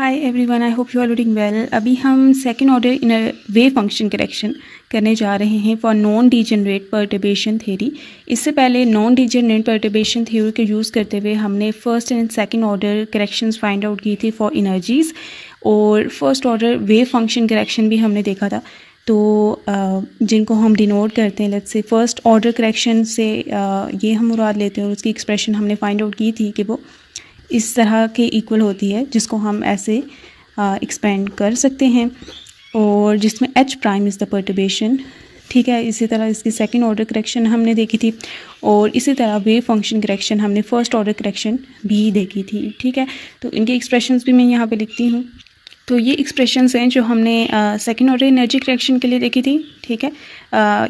Hi everyone, I hope you are doing well. अभी हम second order in wave function correction करने जा रहे हैं for non degenerate perturbation theory. इससे पहले नॉन डिजेनरेट पर्टर्बेशन थ्योरी के यूज़ करते हुए हमने first and second order corrections find out की थी फॉर एनर्जीज़, और first order wave function correction भी हमने देखा था। तो जिनको हम डिनोट करते हैं, let's say first order correction से ये हम मुराद लेते हैं, और उसकी एक्सप्रेशन हमने फाइंड आउट की थी कि वो इस तरह के इक्वल होती है, जिसको हम ऐसे एक्सपेंड कर सकते हैं, और जिसमें H prime is the perturbation. ठीक है, इसी तरह इसकी सेकंड ऑर्डर करेक्शन हमने देखी थी, और इसी तरह वेव फंक्शन करेक्शन हमने फर्स्ट ऑर्डर करेक्शन भी देखी थी। ठीक है, तो इनकी एक्सप्रेशंस भी मैं यहाँ पे लिखती हूँ। तो ये एक्सप्रेशंस हैं जो हमने सेकंड ऑर्डर एनर्जी करेक्शन के लिए देखी थी। ठीक है,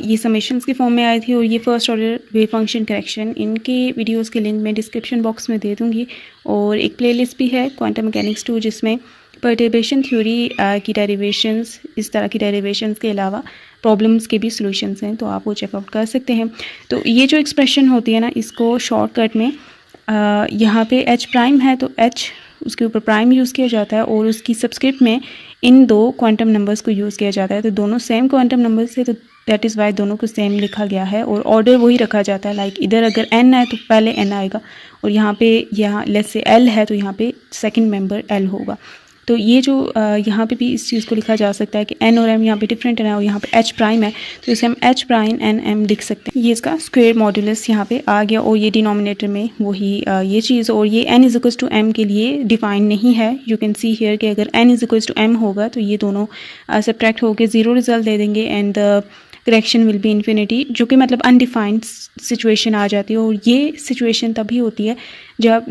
ये समेशंस की फॉर्म में आई थी, और ये first order wave function correction, इनके वीडियोस के लिंक मैं डिस्क्रिप्शन बॉक्स में दे दूँगी। और एक प्लेलिस्ट भी है क्वांटम मैकेनिक्स 2, जिसमें पर्टर्बेशन थ्योरी की डेरिवेशंस, इस तरह की डेरिवेशंस के अलावा प्रॉब्लम्स के भी सॉल्यूशंस हैं, तो आप वो चेकआउट कर सकते हैं। तो ये जो एक्सप्रेशन होती है ना, इसको शॉर्टकट में यहाँ पे एच प्राइम है तो एच उसके ऊपर प्राइम यूज़ किया जाता है, और उसकी सबस्क्रिप्ट में इन दो क्वांटम नंबर्स को यूज़ किया जाता है। तो दोनों सेम क्वांटम नंबर्स है, तो दैट इज़ वाई दोनों को सेम लिखा गया है, और ऑर्डर वही रखा जाता है। लाइक इधर अगर एन है तो पहले एन आएगा, और यहाँ पे लेट्स से एल है तो यहाँ पे सेकंड मेंबर एल होगा। तो ये जो यहाँ पे भी इस चीज़ को लिखा जा सकता है कि एन और एम यहाँ पे डिफरेंट है, और यहाँ पे एच प्राइम है, तो इसे हम एच प्राइम एन एम लिख सकते हैं। ये इसका स्क्वायर मॉड्यूलस यहाँ पे आ गया, और ये डिनोमिनेटर में वही ये चीज़, और ये n is equals to m के लिए डिफाइन नहीं है। यू कैन सी हियर कि अगर n is equals to m होगा तो ये दोनों सब्ट्रैक्ट होकर ज़ीरो रिजल्ट दे देंगे, and the correction will be infinity, जो कि मतलब अनडिफाइंड सिचुएशन आ जाती है। और ये सिचुएशन तभी होती है जब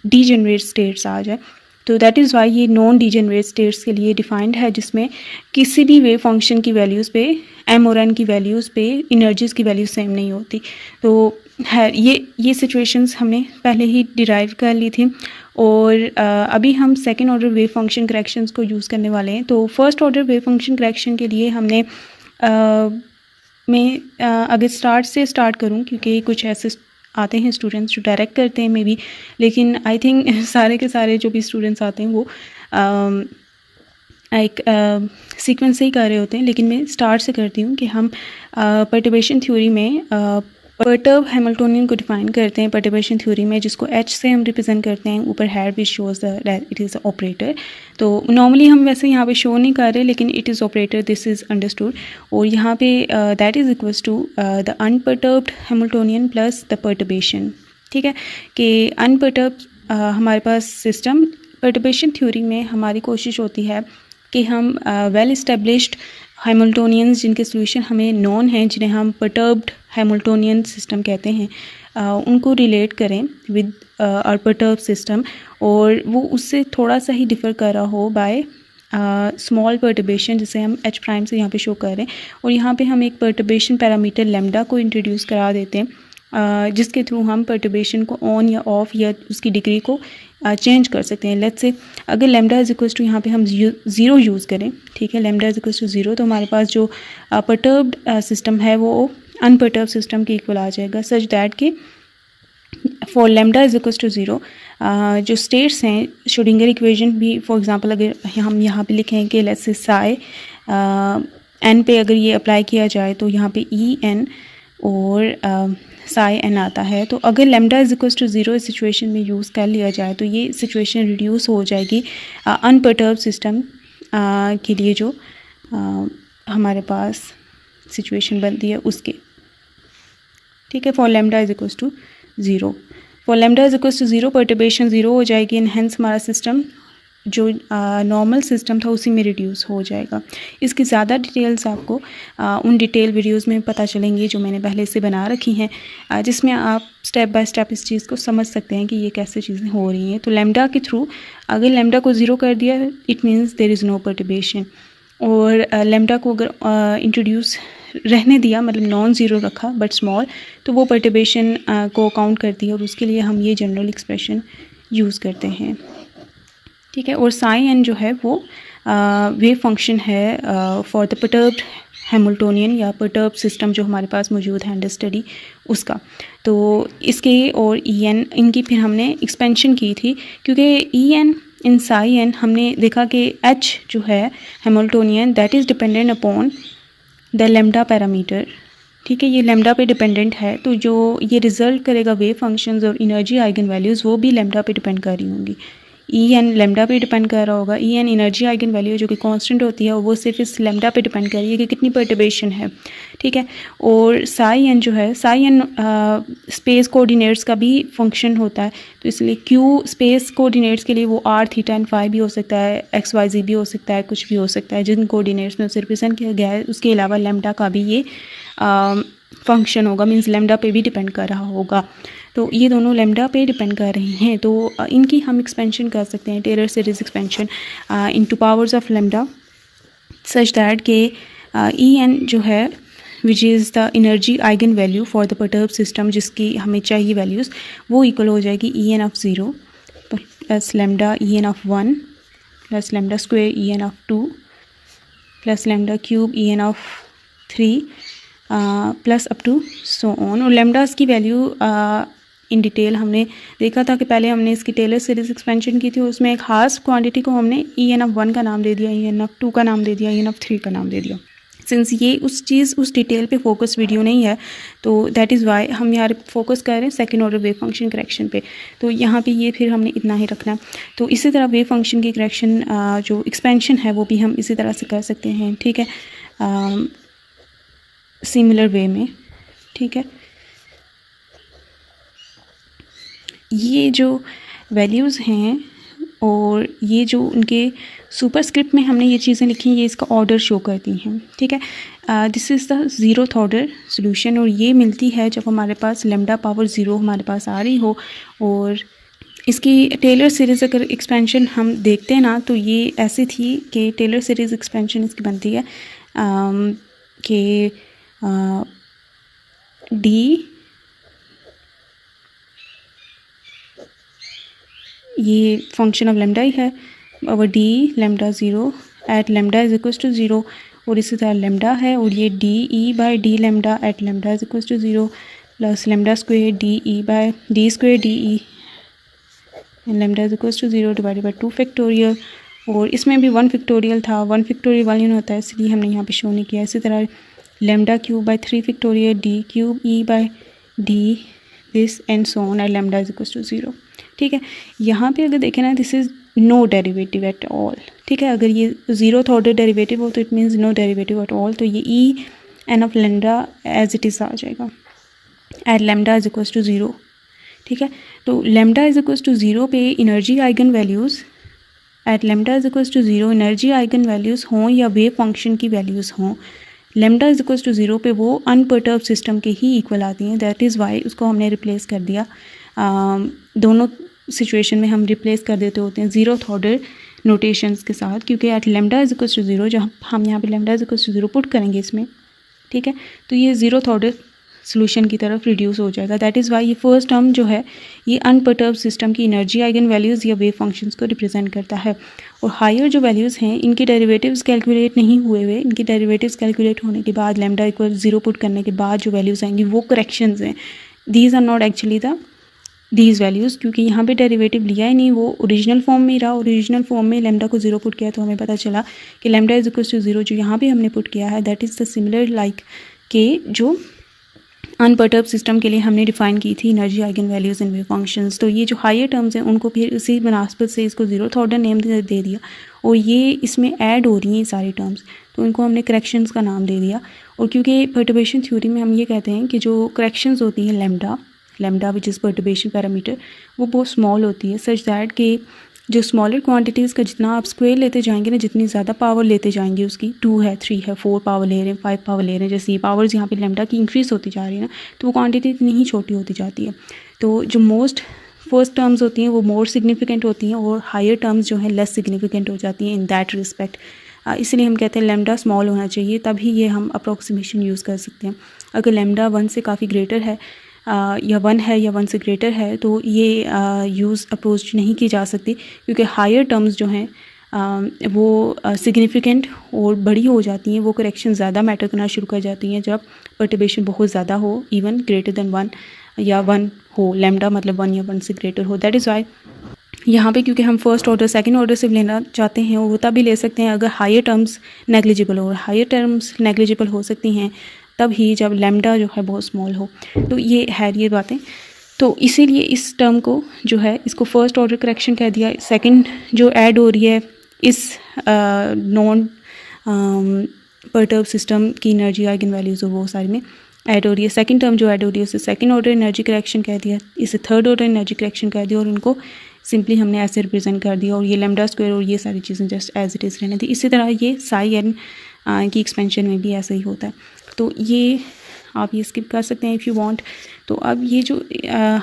डीजेनरेट स्टेट्स आ जाए। तो दैट इज़ वाई ये नॉन डीजेनरेट स्टेट्स के लिए डिफाइंड है, जिसमें किसी भी वेव फंक्शन की वैल्यूज़ पे, एम और एन की वैल्यूज़ पे एनर्जीज़ की वैल्यूज सेम नहीं होती। तो है ये सिचुएशंस हमने पहले ही डिराइव कर ली थी, और अभी हम second order wave function corrections को यूज़ करने वाले हैं। तो first order wave function correction के लिए हमने मैं अगर स्टार्ट करूं, क्योंकि कुछ ऐसे आते हैं स्टूडेंट्स जो डायरेक्ट करते हैं मे बी, लेकिन आई थिंक सारे के सारे जो भी स्टूडेंट्स आते हैं वो एक सीक्वेंस से ही कर रहे होते हैं। लेकिन मैं स्टार्ट से करती हूँ कि हम पर्टर्बेशन थ्योरी में पर्टर्ब हैमिल्टोनियन को डिफाइन करते हैं पर्टर्बेशन थ्योरी में, जिसको एच से हम रिप्रेजेंट करते हैं। ऊपर हैड भी shows that it is operator. तो नॉर्मली हम वैसे यहाँ पे शो नहीं कर रहे, लेकिन it is operator, this is understood. और यहाँ पे that is equals to the unperturbed Hamiltonian plus the perturbation. ठीक है, कि अनपर्टर्ब्ड हमारे पास सिस्टम, पर्टर्बेशन थ्योरी में हमारी कोशिश होती है कि हम वेल इस्टेब्लिश्ड हैमिल्टोनियंस जिनके सोल्यूशन हमें नॉन हैं, जिन्हें हम पर्टर्ब्ड हैमिल्टोनियन सिस्टम कहते हैं, उनको रिलेट करें विद और पर्टर्ब सिस्टम, और वो उससे थोड़ा सा ही डिफ़र कर रहा हो बाय स्मॉल पर्टर्बेशन, जिसे हम एच प्राइम से यहाँ पे शो कर रहे हैं। और यहाँ पे हम एक पर्टर्बेशन पैरामीटर लेमडा को इंट्रोड्यूस करा देते हैं, जिसके थ्रू हम पर्टर्बेशन को ऑन या ऑफ या उसकी डिग्री को चेंज कर सकते हैं। लेट्स से अगर लेमडा इज इक्वल्स टू यहाँ पे हम ज़ीरो यूज़ करें, ठीक है, lambda is equals to zero, तो हमारे पास जो पर्टर्ब्ड सिस्टम है वो अनपर्टर्ब सिस्टम के इक्वल आ जाएगा, सच दैट कि for lambda is equals to zero जो स्टेट्स हैं, श्रोडिंगर इक्वेशन भी फॉर एग्जांपल अगर हम यहाँ पे लिखें कि लेट्स से साई एन पे अगर ये अप्लाई किया जाए तो यहाँ पे ई एन और साई एन आता है। तो अगर lambda is equals to zero इस सिचुएशन में यूज़ कर लिया जाए तो ये सिचुएशन रिड्यूस हो जाएगी अनपर्टर्ब सिस्टम के लिए, जो हमारे पास सिचुएशन बनती है उसके। ठीक है, for lambda is equals to zero, for lambda is equals to zero perturbation zero हो जाएगी, एंड हेंस हमारा सिस्टम जो नॉर्मल सिस्टम था उसी में रिड्यूस हो जाएगा। इसकी ज़्यादा डिटेल्स आपको उन डिटेल वीडियोस में पता चलेंगी जो मैंने पहले से बना रखी हैं, जिसमें आप स्टेप बाय स्टेप इस चीज़ को समझ सकते हैं कि ये कैसे चीज़ें हो रही हैं। तो लेमडा के थ्रू अगर लेमडा को ज़ीरो कर दिया, it means there is no perturbation, और लेमडा को अगर इंट्रोड्यूस रहने दिया, मतलब नॉन ज़ीरो रखा बट स्मॉल, तो वो पर्टर्बेशन को काउंट करती है, और उसके लिए हम ये जनरल एक्सप्रेशन यूज़ करते हैं। ठीक है, और साई एन जो है वो वेव फंक्शन है फॉर द पर्टर्ब्ड हैमिल्टोनियन या पर्टर्ब सिस्टम जो हमारे पास मौजूद है अंडर स्टडी उसका। तो इसके और ई एन, इनकी फिर हमने एक्सपेंशन की थी, क्योंकि ई एन इन साई एन हमने देखा कि एच जो है Hamiltonian that is dependent upon the lambda parameter, ठीक है, ये लेमडा पे डिपेंडेंट है। तो जो ये रिजल्ट करेगा वेव फंक्शंस और एनर्जी आइगन वैल्यूज़ वो भी लेमडा पे डिपेंड कर रही होंगी। ई एन लेमडा पे डिपेंड कर रहा होगा, E n energy eigen value जो कि कांस्टेंट होती है वो सिर्फ इस लेमडा पे डिपेंड कर रही है कि कितनी पर्टर्बेशन है, ठीक है। और साई एन जो है, साई एन स्पेस कोऑर्डिनेट्स का भी फंक्शन होता है, तो इसलिए क्यू स्पेस कोऑर्डिनेट्स के लिए वो आर थीटा एंड फाई भी हो सकता है, एक्स वाई जी भी हो सकता है, कुछ भी हो सकता है जिन कोऑर्डिनेट्स में उसे रिप्रेजेंट किया गया है। उसके अलावा लेमडा का भी ये फंक्शन होगा, मींस लेमडा पे भी डिपेंड कर रहा होगा। तो ये दोनों लेमडा पे डिपेंड कर रही हैं, तो इनकी हम एक्सपेंशन कर सकते हैं, Taylor series expansion into powers of lambda such that के ई एन जो है which is the energy eigen value for the perturb system जिसकी हमें चाहिए वैल्यूज़, वो इक्वल हो जाएगी E N of 0 plus lambda E N of 1 plus lambda square E N of 2 plus lambda cube E N of 3 plus up to so on. और lambdas की value in detail हमने देखा था कि पहले हमने इसकी टेलर सीरीज एक्सपेंशन की थी, उसमें एक खास क्वांटिटी को हमने ई एन ऑफ 1 का नाम दे दिया, ई एन ऑफ 2 का नाम दे दिया, ई एन ऑफ 3 का नाम दे दिया। सिंस ये उस डिटेल पे फोकस वीडियो नहीं है, तो दैट इज़ वाई हम यहाँ फोकस कर रहे हैं second order wave function correction पे। तो यहाँ पे ये फिर हमने इतना ही रखना। तो इसी तरह वेव फंक्शन की करेक्शन जो एक्सपेंशन है वो भी हम इसी तरह से कर सकते हैं, ठीक है, सिमिलर वे में, ठीक है। ये जो वैल्यूज़ हैं और ये जो उनके सुपरस्क्रिप्ट में हमने ये चीज़ें लिखी हैं, ये इसका ऑर्डर शो करती हैं, ठीक है। This is the 0th order solution, और ये मिलती है जब हमारे पास लेमडा पावर 0 हमारे पास आ रही हो। और इसकी टेलर सीरीज़ अगर एक्सपेंशन हम देखते हैं ना, तो ये ऐसी थी कि टेलर सीरीज़ एक्सपेंशन इसकी बनती है कि डी ये फंक्शन ऑफ लेमडा ही है, और d lambda 0 at lambda is equal to 0, और इसी तरह लेमडा है, और ये d E by d lambda at lambda is equal to 0 plus lambda square d E by d square d E and lambda is equal to 0 divided by 2 factorial. और इसमें भी 1 factorial था, 1 फैक्टोरियल वॉल्यूम होता है, इसलिए हमने यहाँ पे शो नहीं किया। इसी तरह lambda cube by 3 factorial D cube E by D this and so on at lambda is equal to 0, ठीक है। यहाँ पे अगर देखें ना, this is no derivative at all, ठीक है। अगर ये 0th ऑर्डर डेरिवेटिव हो तो it means no derivative at all, तो ये E N of lambda as it is आ जाएगा at lambda is equal to 0, ठीक है। तो लेमडा इज इक्वल टू 0 पे energy eigen values at lambda is equal to 0 energy eigen values हों या वेव फंक्शन की वैल्यूज़ हों, लेमडा इज इक्वल टू 0 पे वो अनपर्टर्ब सिस्टम के ही इक्वल आती हैं। दैट इज़ वाई उसको हमने रिप्लेस कर दिया। दोनों सिचुएशन में हम रिप्लेस कर देते होते हैं 0th ऑर्डर नोटेशंस के साथ, क्योंकि at lambda is equal to 0 जब हम यहाँ पे lambda is equal to 0 put करेंगे इसमें, ठीक है, तो ये 0th ऑर्डर सोल्यूशन की तरफ रिड्यूस हो जाएगा। दैट इज़ वाई ये फर्स्ट टर्म जो है ये अनपर्टर्ब सिस्टम की एनर्जी आइगन वैल्यूज़ या वेव फंक्शंस को रिप्रेजेंट करता है। और हायर जो वैल्यूज़ हैं इनके डेरिवेटिव्स कैलकुलेट नहीं हुए हुए, इनके डेरिवेटिव्स कैलकुलेट होने के बाद लेमडा इक्वल 0 पुट करने के बाद जो वैल्यूज़ आएंगी वो करेक्शंस हैं। These are not actually these values, क्योंकि यहाँ पे डेरिवेटिव लिया ही नहीं, वो ओरिजिनल फॉर्म में ही रहा। ओरिजिनल फॉर्म में लेमडा को 0 पुट किया तो हमें पता चला कि लेमडा इज इक्वल टू 0 जो यहाँ पे हमने पुट किया है that is the similar like के जो अनपर्टर्ब सिस्टम के लिए हमने डिफाइन की थी energy eigen values and wave functions. तो ये जो हायर टर्म्स हैं उनको फिर उसी मुनासबत से इसको 0th ऑर्डर नेम दे दिया, और ये इसमें ऐड हो रही हैं सारी टर्म्स, तो इनको हमने करेक्शंस का नाम दे दिया। और क्योंकि पर्टर्बेशन थ्योरी में हम ये कहते हैं कि जो करेक्शंस होती हैं lambda which is perturbation parameter, वो बहुत स्मॉल होती है सच दैट कि जो स्मॉलर क्वांटिटीज़ का जितना आप स्क्वायर लेते जाएंगे ना, जितनी ज़्यादा पावर लेते जाएंगे उसकी 2 है 3 है 4 पावर ले रहे हैं 5 पावर ले रहे हैं, जैसे ये पावर्स यहाँ पे लेमडा की इंक्रीज़ होती जा रही है ना, तो वो क्वांटिटी इतनी ही छोटी होती जाती है। तो जो मोस्ट फर्स्ट टर्म्स होती हैं वो मोर सिग्निफिकेंट होती हैं, और हायर टर्म्स जो हैं लेस सिग्निफिकेंट हो जाती हैं इन दैट रिस्पेक्ट। इसलिए हम कहते हैं लेमडा स्मॉल होना चाहिए, तभी ये हम अप्रोक्सीमेशन यूज़ कर सकते हैं। अगर लेमडा 1 से काफ़ी ग्रेटर है या 1 है या 1 से ग्रेटर है तो ये यूज़ अप्रोच नहीं की जा सकती, क्योंकि हायर टर्म्स जो हैं वो सिग्निफिकेंट और बड़ी हो जाती हैं, वो करेक्शन ज़्यादा मैटर करना शुरू कर जाती हैं जब पर्टर्बेशन बहुत ज़्यादा हो, इवन ग्रेटर दैन 1 या 1 हो, लेमडा मतलब 1 या 1 से ग्रेटर हो। दैट इज़ वाई यहाँ पे क्योंकि हम फर्स्ट ऑर्डर सेकंड ऑर्डर से लेना चाहते हैं, वो तभी ले सकते हैं अगर हायर टर्म्स नेग्लिजिबल हो। हायर टर्म्स नेग्लिजिबल हो सकती हैं तब ही जब लैम्डा जो है बहुत स्मॉल हो। तो ये है ये बातें। तो इसीलिए इस टर्म को जो है इसको फर्स्ट ऑर्डर करेक्शन कह दिया। सेकंड जो ऐड हो रही है इस नॉन परटर्ब सिस्टम की एनर्जी आइगन वैल्यूज़ वो सारी में ऐड हो रही है। सेकंड टर्म जो ऐड हो रही है उसे सेकंड ऑर्डर एनर्जी करेक्शन कह दिया, इसे थर्ड ऑर्डर एनर्जी करेक्शन कह दिया और उनको सिंपली हमने ऐसे रिप्रेजेंट कर दिया। और ये लैम्डा स्क्वायर और ये सारी चीज़ें जस्ट एज इट इज़ रहने थी। इसी तरह ये साई एन की एक्सपेंशन में भी ऐसा ही होता है। तो ये आप ये स्किप कर सकते हैं इफ़ यू वांट। तो अब ये जो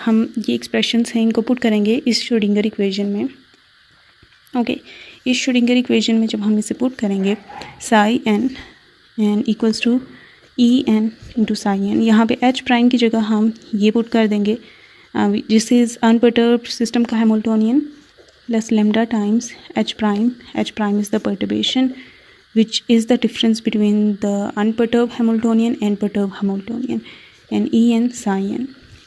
हम ये एक्सप्रेशंस हैं इनको पुट करेंगे इस श्रोडिंगर इक्वेशन में। ओके, इस श्रोडिंगर इक्वेशन में जब हम इसे पुट करेंगे psi n equals to E n into psi n, यहाँ पे एच प्राइम की जगह हम ये पुट कर देंगे दिस इज़ अनपर्टर्ब्ड सिस्टम का Hamiltonian plus lambda times H prime is the perturbation which is the difference between the unperturbed Hamiltonian and perturbed Hamiltonian and E n psi n।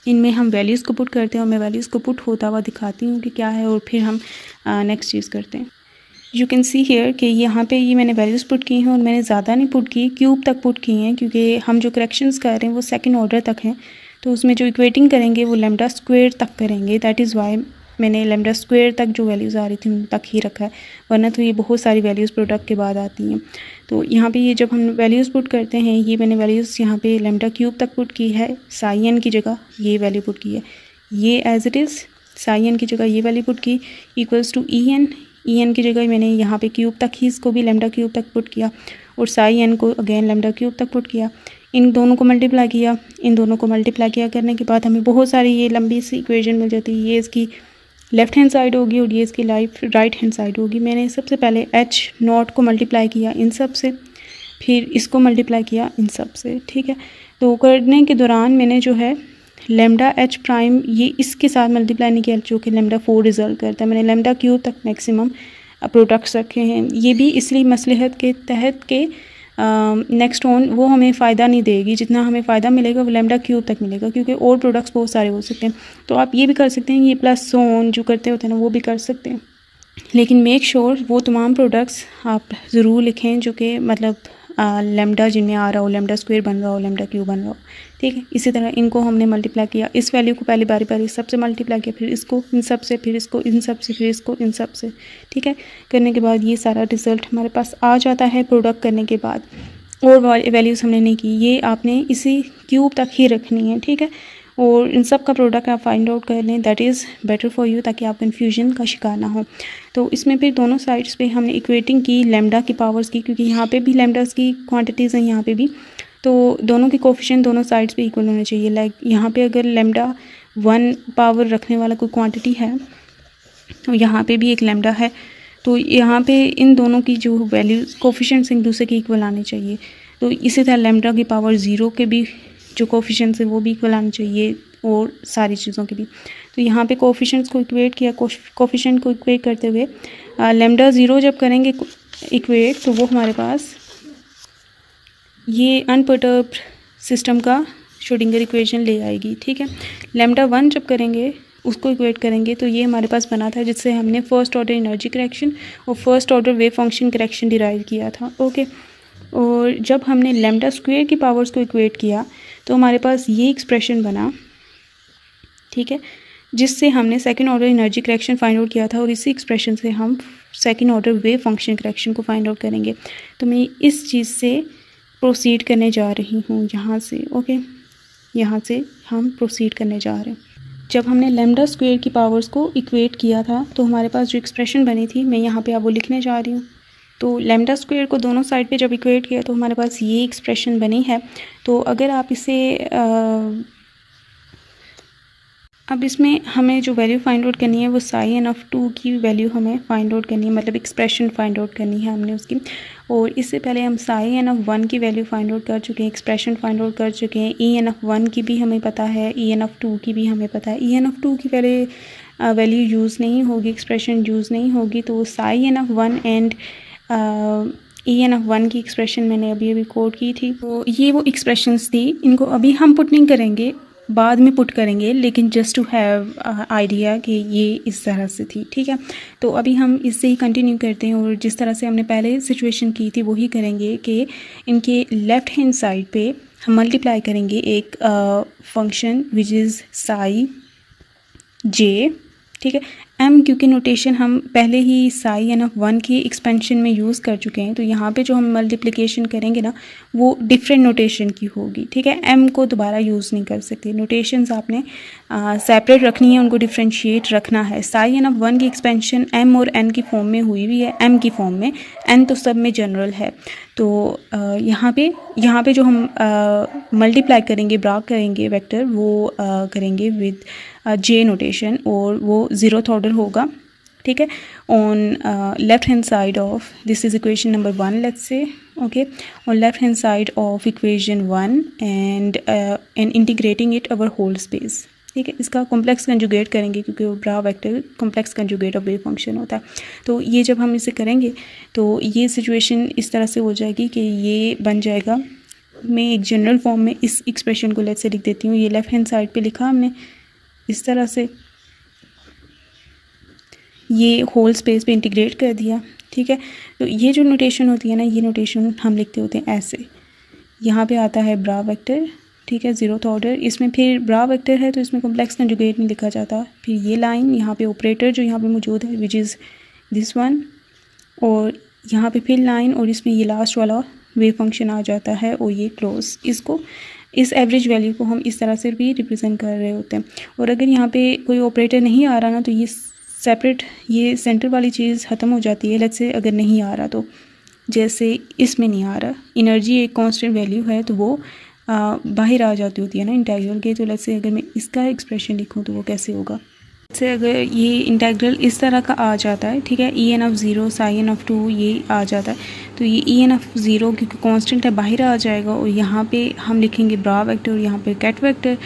इनमें हम values को put करते हैं और मैं values को put होता हुआ दिखाती हूँ कि क्या है और फिर हम नेक्स्ट चीज़ करते हैं। यू कैन सी हेयर कि यहाँ पे ये मैंने वैल्यूज़ पुट की हैं और मैंने ज़्यादा नहीं पुट की, क्यूब तक पुट की हैं क्योंकि हम जो करेक्शंस कर रहे हैं वो सेकंड ऑर्डर तक हैं। तो उसमें जो इक्वेटिंग करेंगे वो लैम्डा स्क्वायर तक करेंगे। दैट इज़ वाई मैंने लैम्डा स्क्वायर तक जो वैल्यूज़ आ रही थी उन तक ही रखा है, वरना तो ये बहुत सारी वैल्यूज़ प्रोडक्ट के बाद आती हैं। तो यहाँ पे ये जब हम वैल्यूज़ पुट करते हैं, ये मैंने वैल्यूज़ यहाँ पे लैम्डा क्यूब तक पुट की है, साई एन की जगह ये वैल्यू पुट की है, ये as it is psi n की जगह ये वैल्यू पुट की इक्वल्स टू ई एन की जगह मैंने यहाँ पे क्यूब तक ही इसको भी लैम्डा क्यूब तक पुट किया और साई एन को अगेन लैम्डा क्यूब तक पुट किया। इन दोनों को मल्टीप्लाई किया, इन दोनों को मल्टीप्लाई किया करने के बाद हमें बहुत सारी ये लंबी सी इक्वेशन मिल जाती है। ये इसकी लेफ़्ट हैंड साइड होगी और ये इसकी राइट हैंड साइड होगी। मैंने सबसे पहले एच नॉट को मल्टीप्लाई किया इन सब से, फिर इसको मल्टीप्लाई किया इन सब से, ठीक है। तो करने के दौरान मैंने जो है लैम्डा एच प्राइम ये इसके साथ मल्टीप्लाई नहीं किया जो कि लैम्डा 4 रिजल्ट करता है। मैंने लैम्डा क्यूब तक मैक्सिमम प्रोडक्ट्स रखे हैं। ये भी इसलिए मसलहत के तहत के नेक्स्ट ऑन वो हमें फ़ायदा नहीं देगी, जितना हमें फ़ायदा मिलेगा वो लैम्डा क्यूब तक मिलेगा क्योंकि और प्रोडक्ट्स बहुत सारे हो सकते हैं। तो आप ये भी कर सकते हैं, ये प्लस ऑन जो करते होते हैं ना वो भी कर सकते हैं, लेकिन मेक श्योर वो तमाम प्रोडक्ट्स आप ज़रूर लिखें जो कि मतलब लैम्डा जिनमें आ रहा हो, लैम्डा स्क्वायर बन रहा हो, लैम्डा क्यूब बन रहा हो, ठीक है। इसी तरह इनको हमने मल्टीप्लाई किया, इस वैल्यू को पहले बारी बारी सबसे मल्टीप्लाई किया, फिर इसको इन सब से, फिर इसको इन सब से, फिर इसको इन सब से, ठीक है। करने के बाद ये सारा रिज़ल्ट हमारे पास आ जाता है प्रोडक्ट करने के बाद। और वैल्यूज़ हमने नहीं की, ये आपने इसी क्यूब तक ही रखनी है, ठीक है। और इन सब का प्रोडक्ट आप फाइंड आउट कर लें, that is better for you, ताकि आप कन्फ्यूजन का शिकार ना हो। तो इसमें फिर दोनों साइड्स पे हमने इक्वेटिंग की लैम्डा की पावर्स की, क्योंकि यहाँ पे भी लैम्डास की क्वांटिटीज़ हैं यहाँ पे भी, तो दोनों के कोफिशिएंट दोनों साइड्स पे इक्वल होने चाहिए। लाइक यहाँ पे अगर लैम्डा 1 पावर रखने वाला कोई क्वांटिटी है तो यहाँ पे भी एक लैम्डा है, तो यहाँ पे इन दोनों की जो वैल्यूज कोफिशिएंट्स एक दूसरे के इक्वल आने चाहिए। तो इसी तरह लैम्डा की पावर 0 के भी जो कोफिशिएंट्स है वो भी इक्वल आने चाहिए और सारी चीज़ों के भी। तो यहाँ पे कोफिशिएंट्स को इक्वेट किया, कोफिशिएंट को इक्वेट करते हुए लैम्डा 0 जब करेंगे इक्वेट तो वो हमारे पास ये अनपर्टर्ब्ड सिस्टम का श्रोडिंगर इक्वेशन ले आएगी, ठीक है। लैम्डा 1 जब करेंगे उसको इक्वेट करेंगे तो ये हमारे पास बना था जिससे हमने फर्स्ट ऑर्डर एनर्जी करेक्शन और first order wave function correction derive किया था, ओके। और जब हमने लैम्डा स्क्वायर की पावर्स को इक्वेट किया तो हमारे पास ये एक्सप्रेशन बना, ठीक है, जिससे हमने second order energy correction find out किया था और इसी एक्सप्रेशन से हम second order wave function correction को फाइंड आउट करेंगे। तो मैं इस चीज़ से प्रोसीड करने जा रही हूँ यहाँ से, ओके। यहाँ से हम प्रोसीड करने जा रहे हैं। जब हमने लैम्डा स्क्वायर की पावर्स को इक्वेट किया था तो हमारे पास जो एक्सप्रेशन बनी थी मैं यहाँ पे अब वो लिखने जा रही हूँ। तो लैम्डा स्क्वायर को दोनों साइड पे जब इक्वेट किया तो हमारे पास ये एक्सप्रेशन बनी है। तो अगर आप इसे अब इसमें हमें जो वैल्यू फाइंड आउट करनी है वो साई एन ऑफ 2 की वैल्यू हमें फाइंड आउट करनी है, मतलब एक्सप्रेशन फाइंड आउट करनी है हमने उसकी। और इससे पहले हम साई एन ऑफ 1 की वैल्यू फाइंड आउट कर चुके हैं, एक्सप्रेशन फाइंड आउट कर चुके हैं। ई एन ऑफ 1 की भी हमें पता है, ई एन ऑफ 2 की भी हमें पता है। ई एन ऑफ 2 की वैल्यू यूज़ नहीं होगी, एक्सप्रेशन यूज़ नहीं होगी, तो psi N of 1 and E N of 1 की एक्सप्रेशन मैंने अभी कोट की थी। तो ये वो एक्सप्रेशंस थी, इनको अभी हम पुट नहीं करेंगे, बाद में पुट करेंगे, लेकिन जस्ट टू हैव आइडिया कि ये इस तरह से थी, ठीक है। तो अभी हम इससे ही कंटिन्यू करते हैं और जिस तरह से हमने पहले सिचुएशन की थी वही करेंगे कि इनके लेफ़्ट हैंड साइड पे हम मल्टीप्लाई करेंगे एक फंक्शन विच इज़ साई जे, ठीक है। एम क्योंकि नोटेशन हम पहले ही साई एन ऑफ 1 की एक्सपेंशन में यूज़ कर चुके हैं, तो यहाँ पे जो हम मल्टीप्लिकेशन करेंगे ना वो डिफरेंट नोटेशन की होगी, ठीक है। एम को दोबारा यूज़ नहीं कर सकते, नोटेशंस आपने सेपरेट रखनी है, उनको डिफ्रेंशिएट रखना है। साई एन ऑफ 1 की एक्सपेंशन एम और एन की फॉर्म में हुई हुई है, एम की फॉर्म में, एन तो सब में जनरल है। तो यहाँ पे जो हम मल्टीप्लाई करेंगे, ब्रैकेट करेंगे वेक्टर, वो करेंगे विद जे नोटेशन और वो 0th ऑर्डर होगा, ठीक है। On left hand side of this is equation number 1 let's say, okay, on left hand side of equation 1 and integrating it over whole space, ठीक है। इसका कॉम्प्लेक्स कंजुगेट करेंगे क्योंकि वो bra vector complex conjugate of wave function होता है। तो ये जब हम इसे करेंगे तो ये सिचुएशन इस तरह से हो जाएगी कि ये बन जाएगा, मैं एक जनरल फॉर्म में इस एक्सप्रेशन को लेट्स से लिख देती हूँ। ये लेफ़्ट हैंड साइड पे लिखा हमने इस तरह से, ये होल स्पेस पे इंटीग्रेट कर दिया, ठीक है। तो ये जो नोटेशन होती है ना, ये नोटेशन हम लिखते होते हैं ऐसे। यहाँ पे आता है ब्रा वेक्टर, ठीक है, 0th ऑर्डर। इसमें फिर ब्रा वेक्टर है तो इसमें कॉम्प्लेक्स कंजुगेट नहीं लिखा जाता। फिर ये लाइन यहाँ पे ऑपरेटर जो यहाँ पे मौजूद है विच इज़ दिस वन, और यहाँ पे फिर लाइन, और इसमें ये लास्ट वाला वेव फंक्शन आ जाता है और ये क्लोज। इसको इस एवरेज वैल्यू को हम इस तरह से भी रिप्रेजेंट कर रहे होते हैं। और अगर यहाँ पे कोई ऑपरेटर नहीं आ रहा ना तो ये सेपरेट, ये सेंटर वाली चीज़ ख़त्म हो जाती है। लेट्स से अगर नहीं आ रहा, तो जैसे इसमें नहीं आ रहा, एनर्जी एक कांस्टेंट वैल्यू है तो वो बाहर आ जाती होती है ना इंटीग्रल के। तो लेट्स से अगर मैं इसका एक्सप्रेशन लिखूँ तो वो कैसे होगा, से अगर ये इंटीग्रल इस तरह का आ जाता है, ठीक है, E N of 0 psi N of 2 ये आ जाता है, तो ये ई एन ऑफ 0 क्योंकि कांस्टेंट है बाहर आ जाएगा और यहाँ पे हम लिखेंगे ब्रा वेक्टर और यहाँ पे कैट वेक्टर।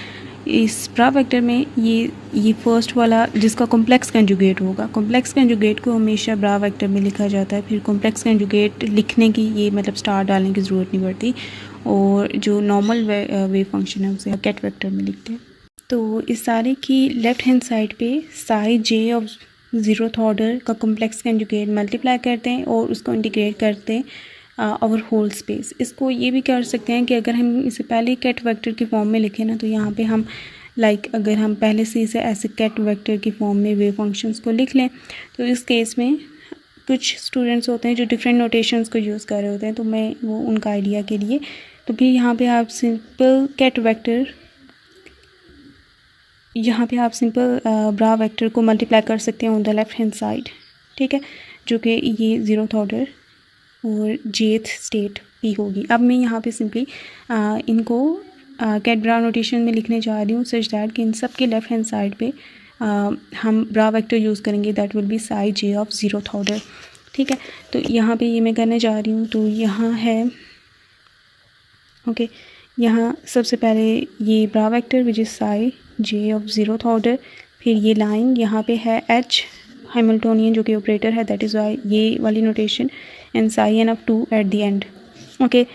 इस ब्रा वेक्टर में ये फर्स्ट वाला जिसका कॉम्प्लेक्स कंजुगेट होगा, कॉम्प्लेक्स कंजुगेट को हमेशा ब्रा वेक्टर में लिखा जाता है। फिर कॉम्प्लेक्स कंजुगेट लिखने की ये मतलब स्टार डालने की ज़रूरत नहीं पड़ती, और जो नॉर्मल वेव फंक्शन है उसे कैट वेक्टर में लिखते हैं। तो इस सारे की लेफ़्ट हैंड साइड पे साई जे ऑफ 0th ऑर्डर का कॉम्प्लेक्स कंजुगेट मल्टीप्लाई करते हैं और उसको इंटीग्रेट करते हैं ओवर होल स्पेस। इसको ये भी कर सकते हैं कि अगर हम इसे पहले कैट वेक्टर की फॉर्म में लिखें ना, तो यहाँ पे हम अगर हम पहले से इसे ऐसे कैट वेक्टर की फॉर्म में वेव फंक्शंस को लिख लें, तो इस केस में कुछ स्टूडेंट्स होते हैं जो डिफरेंट नोटेशंस को यूज़ कर रहे होते हैं, तो मैं वो उनका आइडिया के लिए, तो फिर यहाँ पे आप सिंपल कैट वेक्टर, यहाँ पे आप सिंपल ब्रा वेक्टर को मल्टीप्लाई कर सकते हैं on the left hand side, ठीक है, जो कि ये 0th ऑर्डर और जेथ स्टेट भी होगी। अब मैं यहाँ पे सिंपली इनको कैट ब्रा नोटेशन में लिखने जा रही हूँ सच दैट कि इन सब के लेफ़्ट हैंड साइड पे हम ब्रा वेक्टर यूज़ करेंगे, that will B Sai J of 0th order, ठीक है। तो यहाँ पे ये मैं करने जा रही हूँ, तो यहाँ है, ओके, यहाँ सबसे पहले ये bra vector which is psi J of 0th order, फिर ये लाइन यहाँ पे है एच हैमिल्टोनियन जो कि ऑपरेटर है, दैट इज़ वाई ये वाली notation, and psi N of 2 at the end, okay,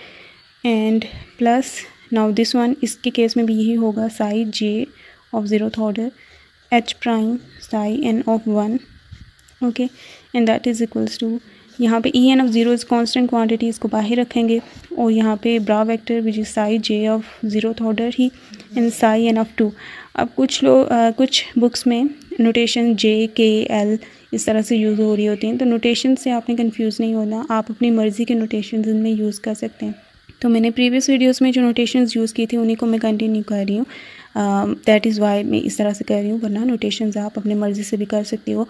and plus now this one, इसके केस में भी यही होगा, psi J of 0th order H prime psi N of 1, okay, and that is equals to, यहाँ पे E N of 0 is constant quantity, इसको बाहर रखेंगे, और यहाँ पे bra vector which is psi J of 0th order ही and psi N of 2। अब कुछ बुक्स में नोटेशन जे के एल इस तरह से यूज़ हो रही होती हैं, तो नोटेशन से आपने कंफ्यूज नहीं होना, आप अपनी मर्ज़ी के नोटेशन इनमें यूज़ कर सकते हैं। तो मैंने प्रीवियस वीडियोस में जो नोटेशंस यूज़ की थी उन्हीं को मैं कंटिन्यू कर रही हूँ, दैट इज़ वाई मैं इस तरह से कर रही हूँ, वरना नोटेशंस आप अपने मर्ज़ी से भी कर सकती हो।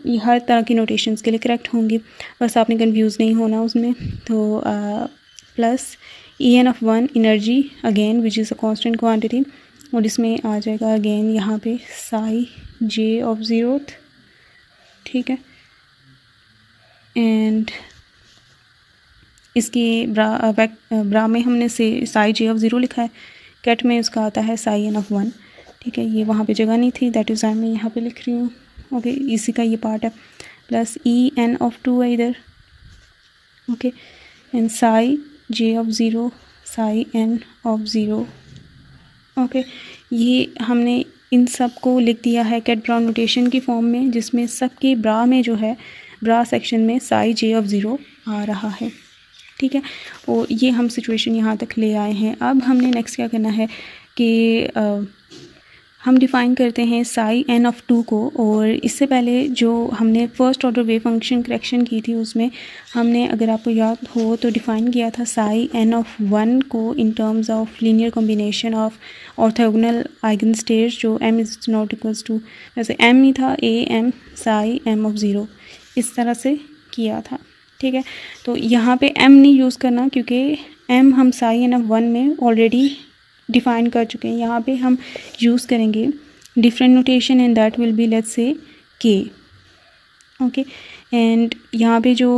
ये हर तरह की नोटेशंस के लिए करेक्ट होंगी, बस आपने कंफ्यूज नहीं होना उसमें। तो plus E N of 1 energy again which is a constant quantity, और इसमें आ जाएगा अगेन यहाँ पे साई जे ऑफ 0th, ठीक है, एंड इसकी ब्रा में हमने से साई जे ऑफ 0 लिखा है, कैट में उसका आता है साई एन ऑफ 1, ठीक है, ये वहाँ पे जगह नहीं थी, दैट इज़ आई मैं यहाँ पे लिख रही हूँ, ओके, इसी का ये पार्ट है, प्लस ई एन ऑफ 2 है इधर, okay, and psi J of 0 psi N of 0, okay, ये हमने इन सब को लिख दिया है कैट ब्रा नोटेशन की फॉर्म में, जिसमें सबके ब्रा में जो है ब्रा सेक्शन में साई जे ऑफ ज़ीरो आ रहा है, ठीक है। और ये हम सिचुएशन यहाँ तक ले आए हैं। अब हमने नेक्स्ट क्या करना है कि हम डिफ़ाइन करते हैं साई एन ऑफ़ टू को। और इससे पहले जो हमने first order wave function correction की थी उसमें हमने, अगर आपको याद हो तो, डिफ़ाइन किया था साई एन ऑफ़ वन को in terms of linear combination of orthogonal eigen states जो m is not equals to, वैसे m ही था a m psi m of zero, इस तरह से किया था, ठीक है। तो यहाँ पे m नहीं यूज़ करना क्योंकि m हम साई एन ऑफ वन में ऑलरेडी डिफ़ाइन कर चुके हैं। यहाँ पे हम यूज़ करेंगे different notation and that will B let's say k, okay. And यहाँ पे जो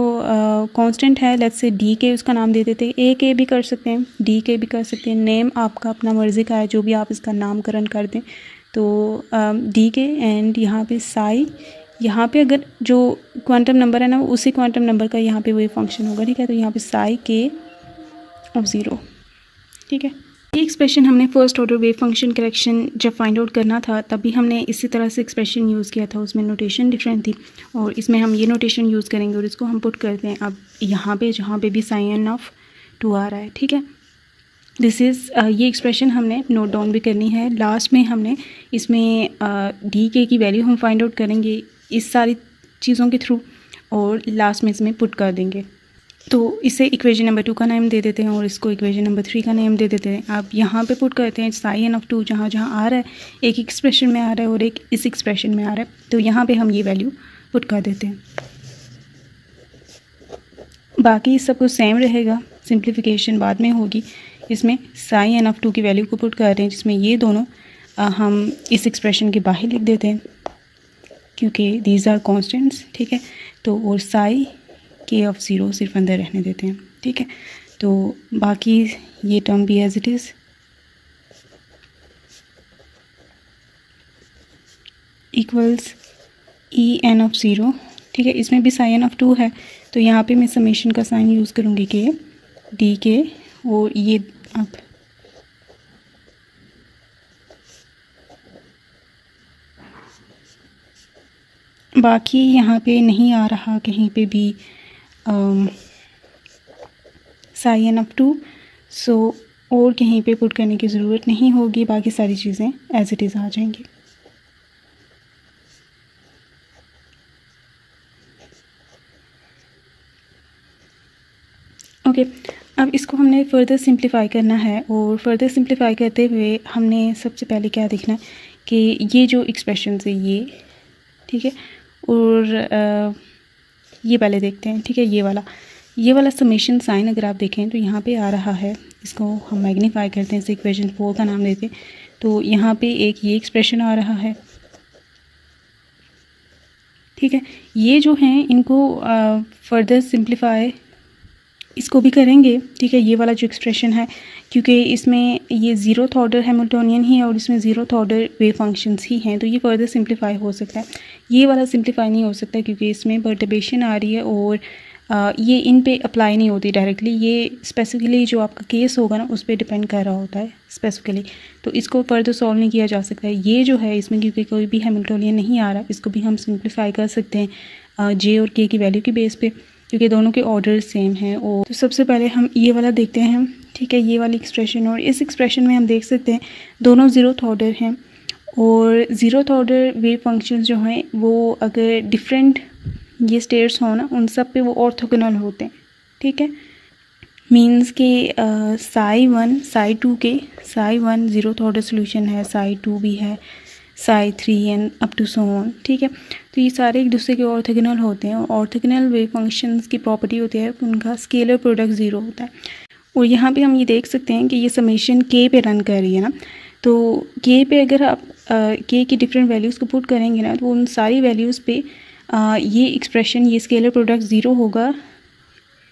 कांस्टेंट है लेट्स से डी के, उसका नाम दे देते हैं। ए के भी कर सकते हैं, डी के भी कर सकते हैं, नेम आपका अपना मर्ज़ी का है, जो भी आप इसका नामकरण कर दें। तो डी के एंड यहाँ पे साई, यहाँ पे अगर जो क्वांटम नंबर है ना उसी क्वांटम नंबर का यहाँ पे वेव फंक्शन होगा, ठीक है। तो यहाँ पे साई के ऑफ ज़ीरो, ठीक है। ये एक्सप्रेशन हमने first order wave function correction जब फाइंड आउट करना था तभी हमने इसी तरह से एक्सप्रेशन यूज़ किया था, उसमें नोटेशन डिफरेंट थी और इसमें हम ये नोटेशन यूज़ करेंगे और इसको हम पुट करते हैं अब यहाँ पे जहाँ पे भी साइन ऑफ टू आ रहा है, ठीक है। दिस इज़ ये एक्सप्रेशन हमने नोट डाउन भी करनी है। लास्ट में हमने इसमें डी के की वैल्यू हम फाइंड आउट करेंगे इस सारी चीज़ों के थ्रू और लास्ट में इसमें पुट कर देंगे। तो इसे इक्वेशन नंबर 2 का नेम दे देते हैं और इसको इक्वेशन नंबर 3 का नेम दे देते हैं। आप यहाँ पे पुट करते हैं साई एन ऑफ टू, जहाँ जहाँ आ रहा है एक एक्सप्रेशन में आ रहा है और एक इस एक्सप्रेशन में आ रहा है, तो यहाँ पे हम ये वैल्यू पुट कर देते हैं। बाकी सब कुछ सेम रहेगा, सिंप्लीफिकेशन बाद में होगी। इसमें साई एन ऑफ टू की वैल्यू को पुट कर रहे हैं जिसमें ये दोनों हम इस एक्सप्रेशन के बाहर लिख देते हैं क्योंकि दीज आर कॉन्स्टेंट्स, ठीक है। तो और साई के ऑफ ज़ीरो सिर्फ अंदर रहने देते हैं, ठीक है। तो बाकी ये टर्म भी as it is, equals E N of zero, ठीक है। इसमें भी साइन ऑफ टू है तो यहाँ पे मैं समेशन का साइन यूज़ करूँगी के डी के, और ये अब बाकी यहाँ पे नहीं आ रहा कहीं पे भी साइन ऑफ टू, सो और कहीं पे पुट करने की ज़रूरत नहीं होगी, बाकी सारी चीज़ें एज इट इज़ आ जाएंगी। ओके, अब इसको हमने फ़र्दर सिंप्लीफाई करना है और फर्दर सिंप्लीफाई करते हुए हमने सबसे पहले क्या देखना है कि ये जो एक्सप्रेशन है ये, ठीक है, और ये पहले देखते हैं, ठीक है। ये वाला समेशन साइन अगर आप देखें तो यहाँ पे आ रहा है, इसको हम मैग्नीफाई करते हैं, इसे इक्वेशन 4 का नाम देते हैं। तो यहाँ पे एक ये एक्सप्रेशन आ रहा है, ठीक है। ये जो हैं इनको फर्दर सिंप्लीफाई इसको भी करेंगे, ठीक है। ये वाला जो एक्सप्रेशन है क्योंकि इसमें ये ज़ीरोथ ऑर्डर हैमिल्टोनियन ही है और इसमें ज़ीरोथ ऑर्डर वेव फंक्शंस ही हैं, तो ये फर्दर सिंप्लीफाई हो सकता है। ये वाला सिंप्लीफाई नहीं हो सकता क्योंकि इसमें पर्टर्बेशन आ रही है और ये इन पे अप्लाई नहीं होती डायरेक्टली, ये स्पेसिफिकली जो आपका केस होगा ना उस पर डिपेंड कर रहा होता है स्पेसिफिकली, तो इसको फर्दर सॉल्व नहीं किया जा सकता है। ये जो है इसमें क्योंकि कोई भी हैमिल्टोनियन नहीं आ रहा, इसको भी हम सिंप्लीफाई कर सकते हैं जे और के की वैल्यू की बेस पे क्योंकि दोनों के ऑर्डर सेम हैं। और तो सबसे पहले हम ये वाला देखते हैं, ठीक है, ये वाली एक्सप्रेशन। और इस एक्सप्रेशन में हम देख सकते हैं दोनों ज़ीरोथ ऑर्डर हैं और ज़ीरोथ ऑर्डर वेव फंक्शंस जो हैं वो अगर डिफरेंट ये स्टेट्स हों ना उन सब पे वो ऑर्थोगोनल होते हैं, ठीक है। मींस के साई वन साई टू के, psi one zeroth order solution है, साई टू भी है, psi three and up to so on, ठीक है। तो ये सारे एक दूसरे के ऑर्थोगोनल होते हैं और ऑर्थोगोनल वेव फंक्शंस की प्रॉपर्टी होती है कि उनका स्केलर प्रोडक्ट ज़ीरो होता है। और यहाँ पे हम ये देख सकते हैं कि ये समेशन के पे रन कर रही है ना, तो के पे अगर आप के की डिफरेंट वैल्यूज़ को पुट करेंगे ना तो उन सारी वैल्यूज़ पे ये एक्सप्रेशन, ये स्केलर प्रोडक्ट ज़ीरो होगा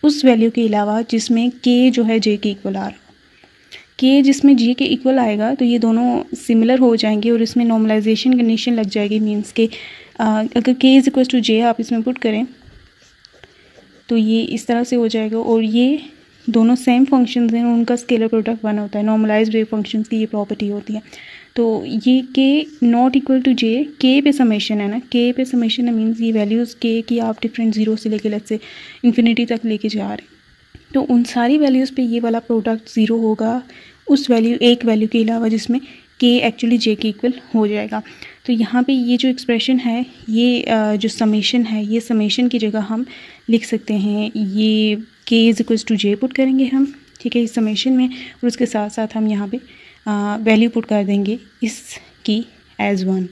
उस वैल्यू के अलावा जिसमें के जो है जे के इक्वल आ रहा हो। के जिसमें जे के इक्वल आएगा तो ये दोनों सिमिलर हो जाएंगे और इसमें नॉर्मलाइजेशन कंडीशन लग जाएगी। मींस के अगर के इज़ इक्वल टू जे आप इसमें पुट करें तो ये इस तरह से हो जाएगा और ये दोनों सेम फंक्शंस हैं, उनका स्केलर प्रोडक्ट वन होता है। नॉर्मलाइज्ड वेव फंक्शंस की ये प्रॉपर्टी होती है। तो ये के नॉट इक्वल टू जे, के पे समेशन है ना, के पे समेशन है मीन्स ये वैल्यूज़ के की आप डिफरेंट ज़ीरो से लेके लेट्स से इन्फिनिटी तक लेके जा रहे हैं, तो उन सारी वैल्यूज़ पे ये वाला प्रोडक्ट ज़ीरो होगा उस वैल्यू एक वैल्यू के अलावा जिसमें के एक्चुअली जे के इक्वल हो जाएगा। तो यहाँ पे ये जो एक्सप्रेशन है ये जो समेशन है, ये समेशन की जगह हम लिख सकते हैं ये k is equals to j put करेंगे हम, ठीक है, इस समेशन में, और उसके साथ साथ हम यहाँ पे वैल्यू पुट कर देंगे इसकी एज 1।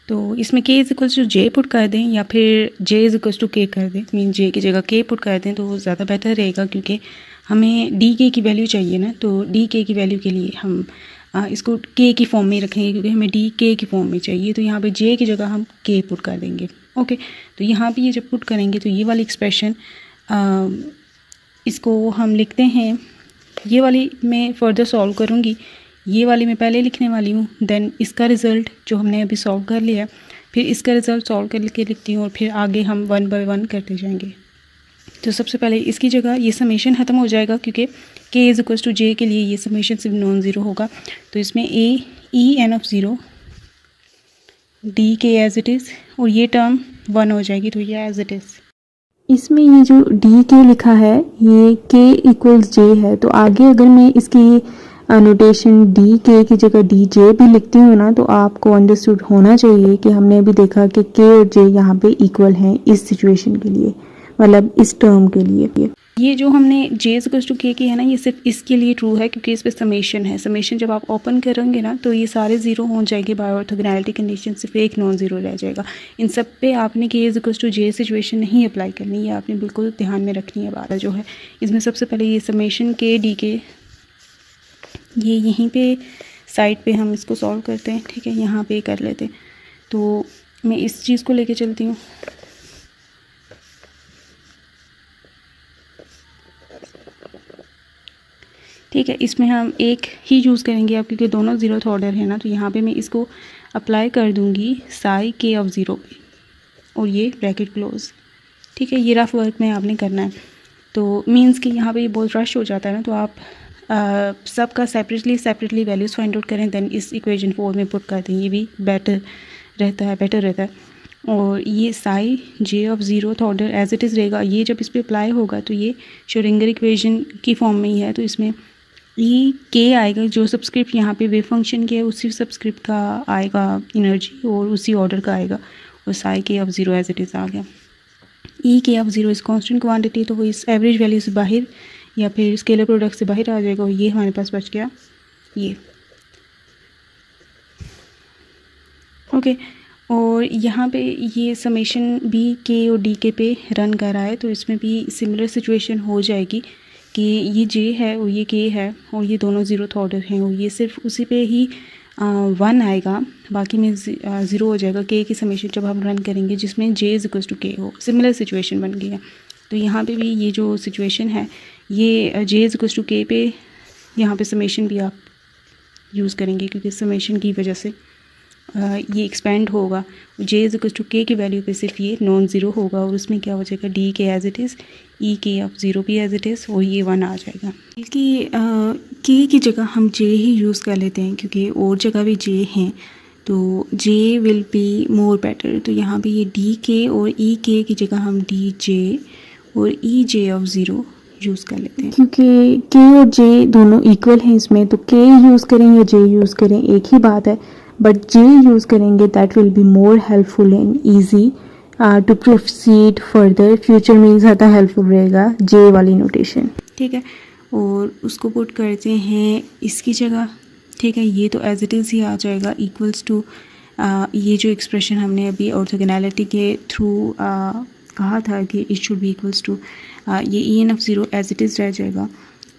तो इसमें k is equals to j put कर दें या फिर जे इज़ इक्वल्स टू के कर दें, मीन जे की जगह के पुट कर दें तो ज़्यादा बेटर रहेगा, क्योंकि हमें डी के की वैल्यू चाहिए ना, तो डी के की वैल्यू के लिए हम इसको के की फॉर्म में रखेंगे क्योंकि हमें डी के की फॉर्म में चाहिए। तो यहाँ पे जे की जगह हम के पुट कर देंगे। ओके, तो यहाँ पे ये जब पुट करेंगे तो ये वाली एक्सप्रेशन इसको हम लिखते हैं, ये वाली मैं फर्दर सॉल्व करूँगी, ये वाली मैं पहले लिखने वाली हूँ, देन इसका रिज़ल्ट जो हमने अभी सॉल्व कर लिया, फिर इसका रिज़ल्ट सॉल्व करके लिखती हूँ और फिर आगे हम 1 बाय 1 करते जाएंगे। तो सबसे पहले इसकी जगह ये समेशन ख़त्म हो जाएगा क्योंकि के इज़ इक्वल्स टू जे के लिए ये समेशन सिर्फ नॉन ज़ीरो होगा, तो इसमें A E N of zero D K as it is और ये टर्म 1 हो जाएगी, तो ये एज इट इज़। इसमें ये जो डी के लिखा है ये के इक्वल्स जे है, तो आगे अगर मैं इसकी नोटेशन डी के की जगह डी जे भी लिखती हूँ ना, तो आपको अंडरस्टूड होना चाहिए कि हमने अभी देखा कि के और जे यहाँ पे इक्वल हैं इस सिचुएशन के लिए, मतलब इस टर्म के लिए। ये जो हमने जे इक्वल्स टू के की है ना, ये सिर्फ इसके लिए ट्रू है क्योंकि इस पे समेशन है। समेशन जब आप ओपन करेंगे ना तो ये सारे ज़ीरो हो जाएंगे बाय ऑर्थोगोनैलिटी कंडीशन, सिर्फ एक नॉन ज़ीरो रह जाएगा। इन सब पे आपने के इक्वल्स टू जे सिचुएशन नहीं अप्लाई करनी है, आपने बिल्कुल ध्यान में रखनी है बात जो है। इसमें सबसे पहले ये समेशन के डी के ये यहीं पे साइड पे हम इसको सॉल्व करते हैं, ठीक है, यहाँ पे कर लेते हैं। तो मैं इस चीज़ को लेके चलती हूँ। ठीक है, इसमें हम एक ही यूज़ करेंगे अब क्योंकि दोनों ज़ीरोथ ऑर्डर है ना, तो यहाँ पे मैं इसको अप्लाई कर दूँगी साई के ऑफ ज़ीरो पे और ये ब्रैकेट क्लोज। ठीक है, ये रफ वर्क में आपने करना है। तो मींस कि यहाँ पे ये बहुत रश हो जाता है ना, तो आप सबका सेपरेटली वैल्यूज़ फाइंड आउट करें, देन इस इक्वेशन 4 में पुट कर दें, ये भी बेटर रहता है। और ये psi J of zeroth order as it is रहेगा। ये जब इस पर अप्लाई होगा तो ये श्रोडिंगर इक्वेशन की फॉर्म में ही है, तो इसमें ई के आएगा, जो सबस्क्रिप्ट यहाँ पे वेव फंक्शन के है उसी सबस्क्रिप्ट का आएगा एनर्जी और उसी ऑर्डर का आएगा, और psi K of zero as it is आ गया। E K of zero is constant quantity, तो वो इस एवरेज वैल्यू से बाहर या फिर स्केलर प्रोडक्ट से बाहर आ जाएगा, और ये हमारे पास बच गया ये। ओके, और यहाँ पे ये समेशन बी के और डी के पे रन कर रहा है, तो इसमें भी सिमिलर सिचुएशन हो जाएगी कि ये जे है और ये के है और ये दोनों ज़ीरोथ ऑर्डर हैं, और ये सिर्फ उसी पे ही 1 आएगा, बाकी में ज़ीरो हो जाएगा के की समेशन जब हम रन करेंगे जिसमें जे इज़ इक्वल्स टू के हो। सिमिलर सिचुएशन बन गया। तो यहाँ पे भी ये जो सिचुएशन है ये जे इज़ इक्वल्स टू के पे यहाँ पे समेशन भी आप यूज़ करेंगे क्योंकि समेशन की वजह से ये एक्सपेंड होगा। जे इज़ इक्वल्स टू के की वैल्यू पे सिर्फ ये नॉन ज़ीरो होगा और उसमें क्या हो जाएगा D K as it is, E K of zero भी एज इट इज़, और ये 1 आ जाएगा। बल्कि के की जगह हम जे ही यूज़ कर लेते हैं क्योंकि और जगह भी जे हैं, तो जे विल बी मोर बेटर। तो यहाँ पे ये डी के और ई के की जगह हम डी जे और E J of zero use कर लेते हैं क्योंकि के और जे दोनों इक्वल हैं इसमें, तो के यूज़ करें या जे यूज़ करें एक ही बात है, बट जे यूज़ करेंगे that will be more helpful and easy to proceed further. Future में ज़्यादा हेल्पफुल रहेगा जे वाली नोटेशन। ठीक है, और उसको पुट करते हैं इसकी जगह। ठीक है, ये तो एज इट इज़ ही आ जाएगा इक्वल्स टू ये जो एक्सप्रेशन हमने अभी ऑर्थोगोनैलिटी के थ्रू कहा था कि it should be equals to ये E N of zero as it is रह जाएगा।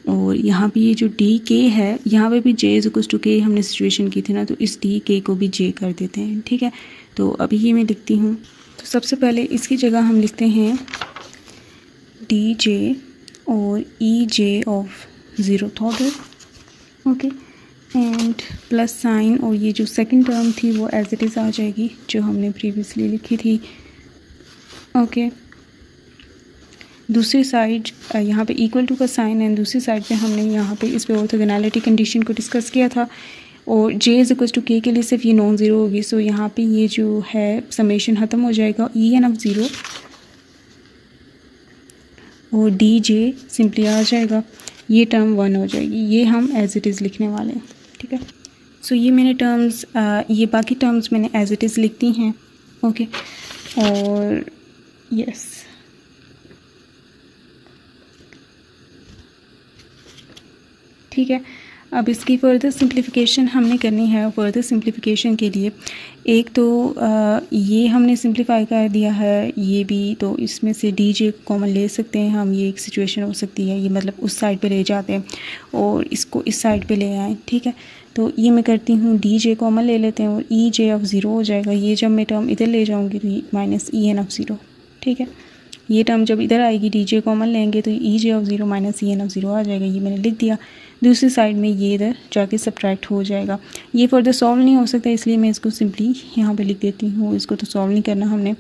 और यहाँ पे ये जो डी के है यहाँ पे भी जे इज इक्वल्स टू के हमने सिचुएशन की थी ना, तो इस डी के को भी जे कर देते हैं। ठीक है, तो अभी ये मैं लिखती हूँ। तो सबसे पहले इसकी जगह हम लिखते हैं डी जे और E J of zeroth order. Okay, and plus sign, और ये जो सेकंड टर्म थी वो एज इट इज़ आ जाएगी जो हमने प्रीवियसली लिखी थी। ओके, दूसरी साइड यहाँ पे इक्वल टू का साइन है, दूसरी साइड पे हमने यहाँ पे इस पे ऑर्थोगोनैलिटी कंडीशन को डिस्कस किया था, और जे इज़ इक्वल टू के के लिए सिर्फ ये नॉन ज़ीरो होगी। सो यहाँ पे ये जो है समेशन ख़त्म हो जाएगा, ई एन ऑफ ज़ीरो और डी जे सिंपली आ जाएगा, ये टर्म 1 हो जाएगी। ये हम एज इट इज़ लिखने वाले हैं, ठीक है। सो ये मैंने टर्म्स ये बाकी टर्म्स मैंने एज इट इज़ लिख दी हैं, ओके। और यस, ठीक है। अब इसकी फर्दर सिंप्लीफिकेशन हमने करनी है। फर्दर सिंप्लीफिकेशन के लिए एक तो ये हमने सिंप्लीफाई कर दिया है, ये भी, तो इसमें से डी जे कॉमन ले सकते हैं हम। ये एक सिचुएशन हो सकती है, ये मतलब उस साइड पे ले जाते हैं और इसको इस साइड पे ले आए, ठीक है। तो ये मैं करती हूँ, डी जे कॉमन ले लेते हैं और ई जे ऑफ ज़ीरो हो जाएगा। ये जब मैं टर्म इधर ले जाऊँगी तो minus E N of zero, ठीक है। ये टर्म जब इधर आएगी, डी जे कॉमन लेंगे तो E J of zero minus E N of zero आ जाएगा। ये मैंने लिख दिया। दूसरी साइड में ये इधर जाके सब्ट्रैक्ट हो जाएगा। ये फर्दर सॉल्व नहीं हो सकता, इसलिए मैं इसको सिंपली यहाँ पे लिख देती हूँ। इसको तो सॉल्व नहीं करना हमने।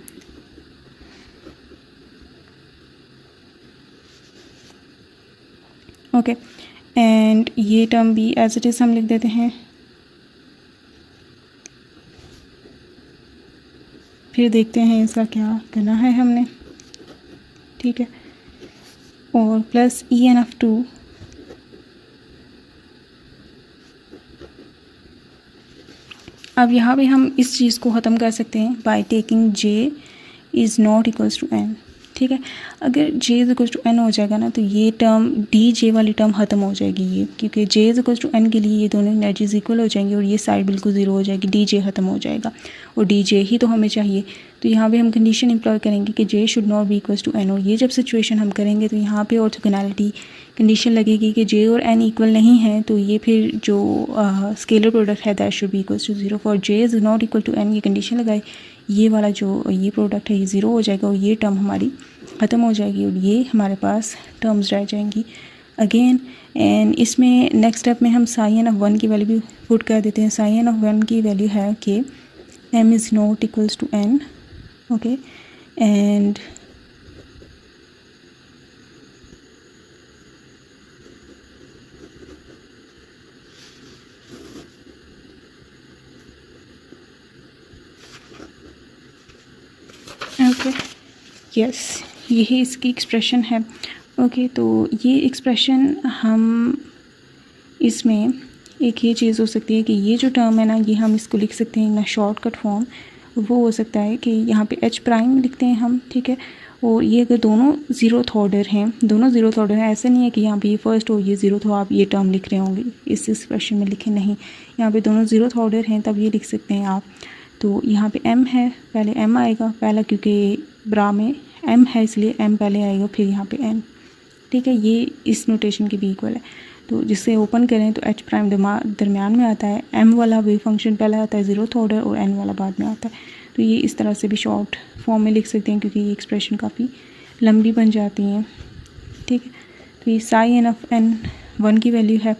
ओके, एंड ये टर्म भी एज इट इज़ हम लिख देते हैं। फिर देखते हैं इसका क्या करना है हमने, ठीक है। और plus E N of two अब यहाँ पे हम इस चीज़ को ख़त्म कर सकते हैं by taking j is not equals to n, ठीक है। अगर j is equals to n हो जाएगा ना, तो ये टर्म डी जे वाली टर्म ख़त्म हो जाएगी ये, क्योंकि जे इज़ इक्वल्स टू एन के लिए ये दोनों एनर्जीज इक्वल हो जाएंगी और ये साइड बिल्कुल ज़ीरो हो जाएगी, डी जे ख़त्म हो जाएगा और डी जे ही तो हमें चाहिए। तो यहाँ पे हम कंडीशन इम्प्लॉय करेंगे कि J should not be equals to N, और ये जब सिचुएशन हम करेंगे तो यहाँ पे ऑर्थोगोनैलिटी कंडीशन लगेगी कि जे और एन इक्वल नहीं है, तो ये फिर जो स्केलर प्रोडक्ट है that should be equals to zero. For j is not equal to n ये कंडीशन लगाई, ये वाला जो ये प्रोडक्ट है ये ज़ीरो हो जाएगा और ये टर्म हमारी ख़त्म हो जाएगी और ये हमारे पास टर्म्स रह जाएंगी अगेन। एंड इसमें नेक्स्ट स्टेप में हम साई एन ऑफ वन की वैल्यू भी पुट कर देते हैं। साई एन ऑफ वन की वैल्यू है कि m is not equals to n, okay. And okay, yes, यही इसकी एक्सप्रेशन है, ओके। तो ये एक्सप्रेशन हम इसमें एक ये चीज़ हो सकती है कि ये जो टर्म है ना, ये हम इसको लिख सकते हैं ना शॉर्टकट फॉर्म। वो हो सकता है कि यहाँ पे एच प्राइम लिखते हैं हम, ठीक है। और ये अगर दोनों ज़ीरोथ ऑर्डर हैं, दोनों ज़ीरोथ ऑर्डर हैं, ऐसा नहीं है कि यहाँ पे ये फर्स्ट हो ये ज़ीरोथ हो आप ये टर्म लिख रहे होंगे इस एक्सप्रेशन में लिखे, नहीं। यहाँ पे दोनों ज़ीरोथ ऑर्डर हैं तब ये लिख सकते हैं आप। तो यहाँ पे m है, पहले m आएगा पहला, क्योंकि ब्रा में m है इसलिए m पहले आएगा, फिर यहाँ पे n, ठीक है। ये इस नोटेशन के भी इक्वल है। तो जिससे ओपन करें तो h प्राइम दरमियान में आता है, m वाला वेव फंक्शन पहले आता है ज़ीरोथ ऑर्डर और n वाला बाद में आता है। तो ये इस तरह से भी शॉर्ट फॉर्म में लिख सकते हैं, क्योंकि ये एक्सप्रेशन काफ़ी लंबी बन जाती हैं, ठीक है। तो ये साई एन ऑफ n 1 की वैल्यू है,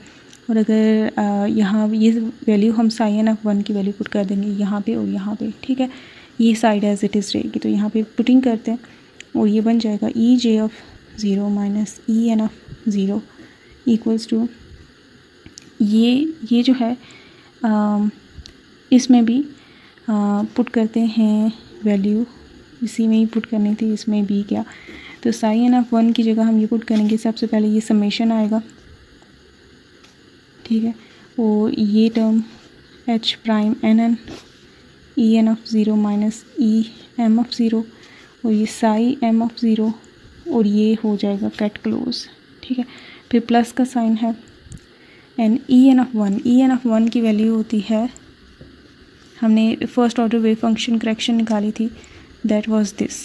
और अगर यहाँ ये वैल्यू हम साई एन ऑफ 1 की वैल्यू पुट कर देंगे यहाँ पे और यहाँ पे, ठीक है। ये साइड एज इट इज़ रहेगी, तो यहाँ पे पुटिंग करते हैं और ये बन जाएगा E J of zero minus E N of zero equals to ये जो है इसमें भी पुट करते हैं वैल्यू, इसी में ही पुट करनी थी, इसमें भी क्या। तो साई एन ऑफ 1 की जगह हम ये पुट करेंगे, सबसे पहले ये समेशन आएगा, ठीक है। और ये term H prime n n E N of zero minus E M of zero, और ये साई एम ऑफ ज़ीरो, और ये हो जाएगा कैट क्लोज, ठीक है। फिर प्लस का साइन है and E N of 1, E N of 1 की वैल्यू होती है, हमने first order wave function correction निकाली थी, दैट वाज दिस,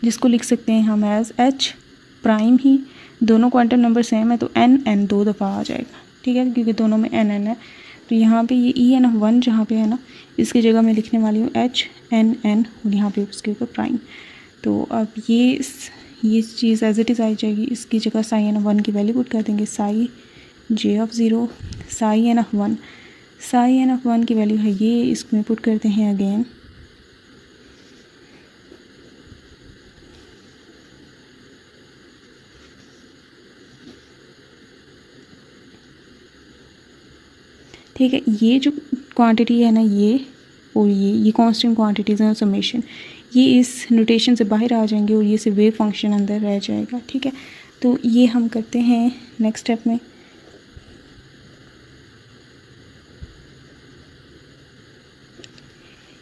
जिसको लिख सकते हैं हम एज एच प्राइम ही, दोनों क्वांटम नंबर सेम है तो एन एन 2 दफ़ा आ जाएगा, ठीक है, क्योंकि दोनों में एन एन है। तो यहाँ पे ये ई एन ऑफ 1 जहाँ पे है ना, इसकी जगह मैं लिखने वाली हूँ एच एन एन और यहाँ पे उसके ऊपर प्राइम। तो अब ये चीज़ एज इट इज़ आई जाएगी, इसकी जगह साई एन ऑफ 1 की वैल्यू पुट कर देंगे, psi J of zero psi N of 1, psi N of 1 की वैल्यू है ये, इसमें पुट करते हैं अगेन ठीक है। ये जो क्वांटिटी है ना, ये और ये कांस्टेंट क्वांटिटीज़ हैं समेशन, ये इस नोटेशन से बाहर आ जाएंगे और ये सिर्फ वेव फंक्शन अंदर रह जाएगा। ठीक है, तो ये हम करते हैं नेक्स्ट स्टेप में।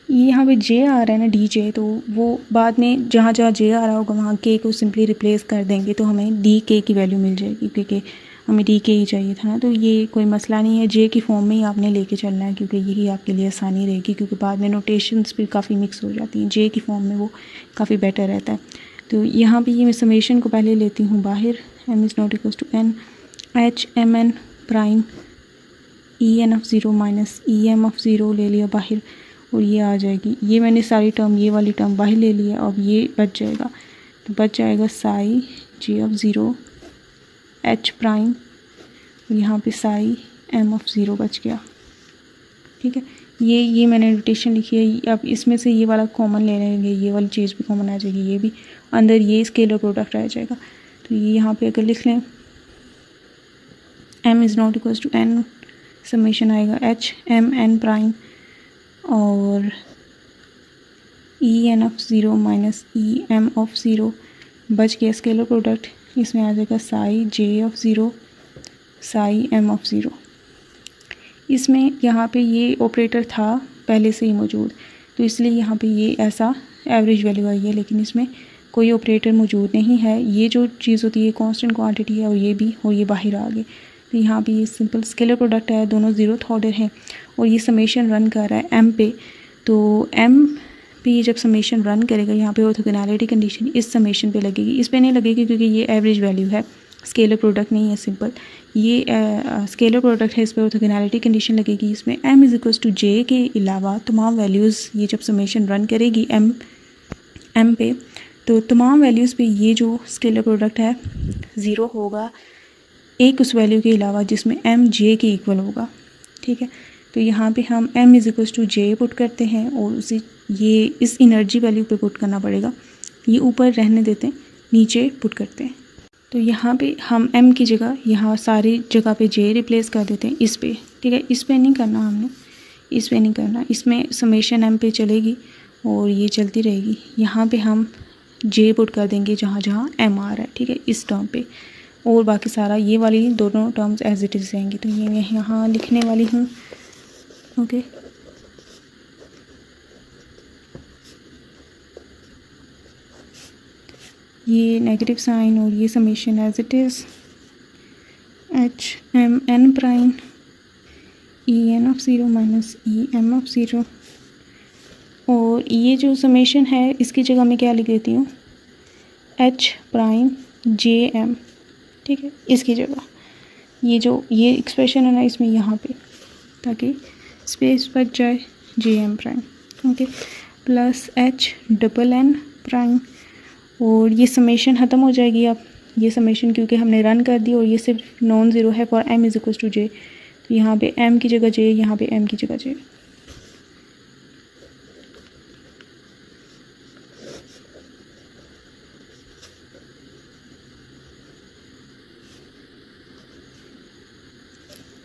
ये यहाँ पे जे आ रहा है ना, डी जे, तो वो बाद में जहाँ जहाँ जे आ रहा होगा वहाँ के को सिंपली रिप्लेस कर देंगे तो हमें डी के की वैल्यू मिल जाएगी, क्योंकि हमें डी के ही चाहिए था ना। तो ये कोई मसला नहीं है, जे की फॉर्म में ही आपने लेके चलना है, क्योंकि यही आपके लिए आसानी रहेगी, क्योंकि बाद में नोटेशंस भी काफ़ी मिक्स हो जाती हैं। जे की फॉर्म में वो काफ़ी बेटर रहता है। तो यहाँ पे ये मैं समेशन को पहले लेती हूँ बाहर, m is not equals to N H M N prime E N of zero minus E M of zero ले लिया बाहर, और ये आ जाएगी। ये मैंने सारी टर्म, ये वाली टर्म बाहर ले लिया, अब ये बच जाएगा, तो बच जाएगा psi J of zero H prime, यहाँ पे साई एम ऑफ ज़ीरो बच गया। ठीक है, ये मैंने नोटेशन लिखी है। अब इसमें से ये वाला कॉमन ले लेंगे, ये वाली चीज़ भी कॉमन आ जाएगी, ये भी अंदर ये स्केलर प्रोडक्ट रह जाएगा। तो ये यहाँ पे अगर लिख लें M is not equals to N, summation आएगा एच एम एन प्राइम और E N of zero minus E M of zero, बच गया स्केलर प्रोडक्ट, इसमें आ जाएगा psi J of zero psi M of zero. इसमें यहाँ पे ये ऑपरेटर था पहले से ही मौजूद, तो इसलिए यहाँ पे ये ऐसा एवरेज वैल्यू आई है, लेकिन इसमें कोई ऑपरेटर मौजूद नहीं है। ये जो चीज़ होती है कांस्टेंट क्वांटिटी है, और ये भी, और ये बाहर आ गए। तो यहाँ पे ये सिंपल स्केलर प्रोडक्ट है, दोनों ज़ीरोथ ऑर्डर हैं, और ये समेशन रन कर रहा है एम पे। तो एम पे जब समेशन रन करेगा, यहाँ पे ऑर्थोगोनैलिटी कंडीशन इस समेशन पे लगेगी, इस पे नहीं लगेगी, क्योंकि ये एवरेज वैल्यू है, स्केलर प्रोडक्ट नहीं है सिंपल। ये स्केलर प्रोडक्ट है, इस पर ऑर्थोगोनैलिटी कंडीशन लगेगी। इसमें m इज़ इक्वल्स टू जे के अलावा तमाम वैल्यूज़, ये जब समेशन रन करेगी m पे, तो तमाम वैल्यूज़ पे ये जो स्केलर प्रोडक्ट है ज़ीरो होगा, एक उस वैल्यू के अलावा जिसमें m j के इक्वल होगा। ठीक है, तो यहाँ पे हम m is equals to j put करते हैं, और उसी ये इस एनर्जी वैल्यू पे पुट करना पड़ेगा। ये ऊपर रहने देते हैं, नीचे पुट करते हैं। तो यहाँ पे हम m की जगह यहाँ सारी जगह पे j रिप्लेस कर देते हैं इस पे। ठीक है, इस पे नहीं करना हमने, इस पे नहीं करना, इसमें समेशन m पे चलेगी और ये चलती रहेगी। यहाँ पे हम j पुट कर देंगे जहाँ जहाँ m आ रहा है। ठीक है, इस टर्म पे, और बाकी सारा ये वाली दोनों टर्म्स एज इट इज़ रहेंगी। तो ये मैं यहाँ लिखने वाली हूँ। ओके, ये नेगेटिव साइन और ये summation as it is H M N prime E N of zero minus E M of zero, और ये जो समेशन है इसकी जगह मैं क्या लिख देती हूँ, एच प्राइम जे एम। ठीक है, इसकी जगह ये एक्सप्रेशन है ना, इसमें यहाँ पे, ताकि स्पेस बच जाए, J M prime. Okay, plus H double N prime, और ये समेशन ख़त्म हो जाएगी। अब ये समेशन क्योंकि हमने रन कर दी और ये सिर्फ नॉन ज़ीरो है for m is equal to J, तो यहाँ पे m की जगह j, यहाँ पे m की जगह j।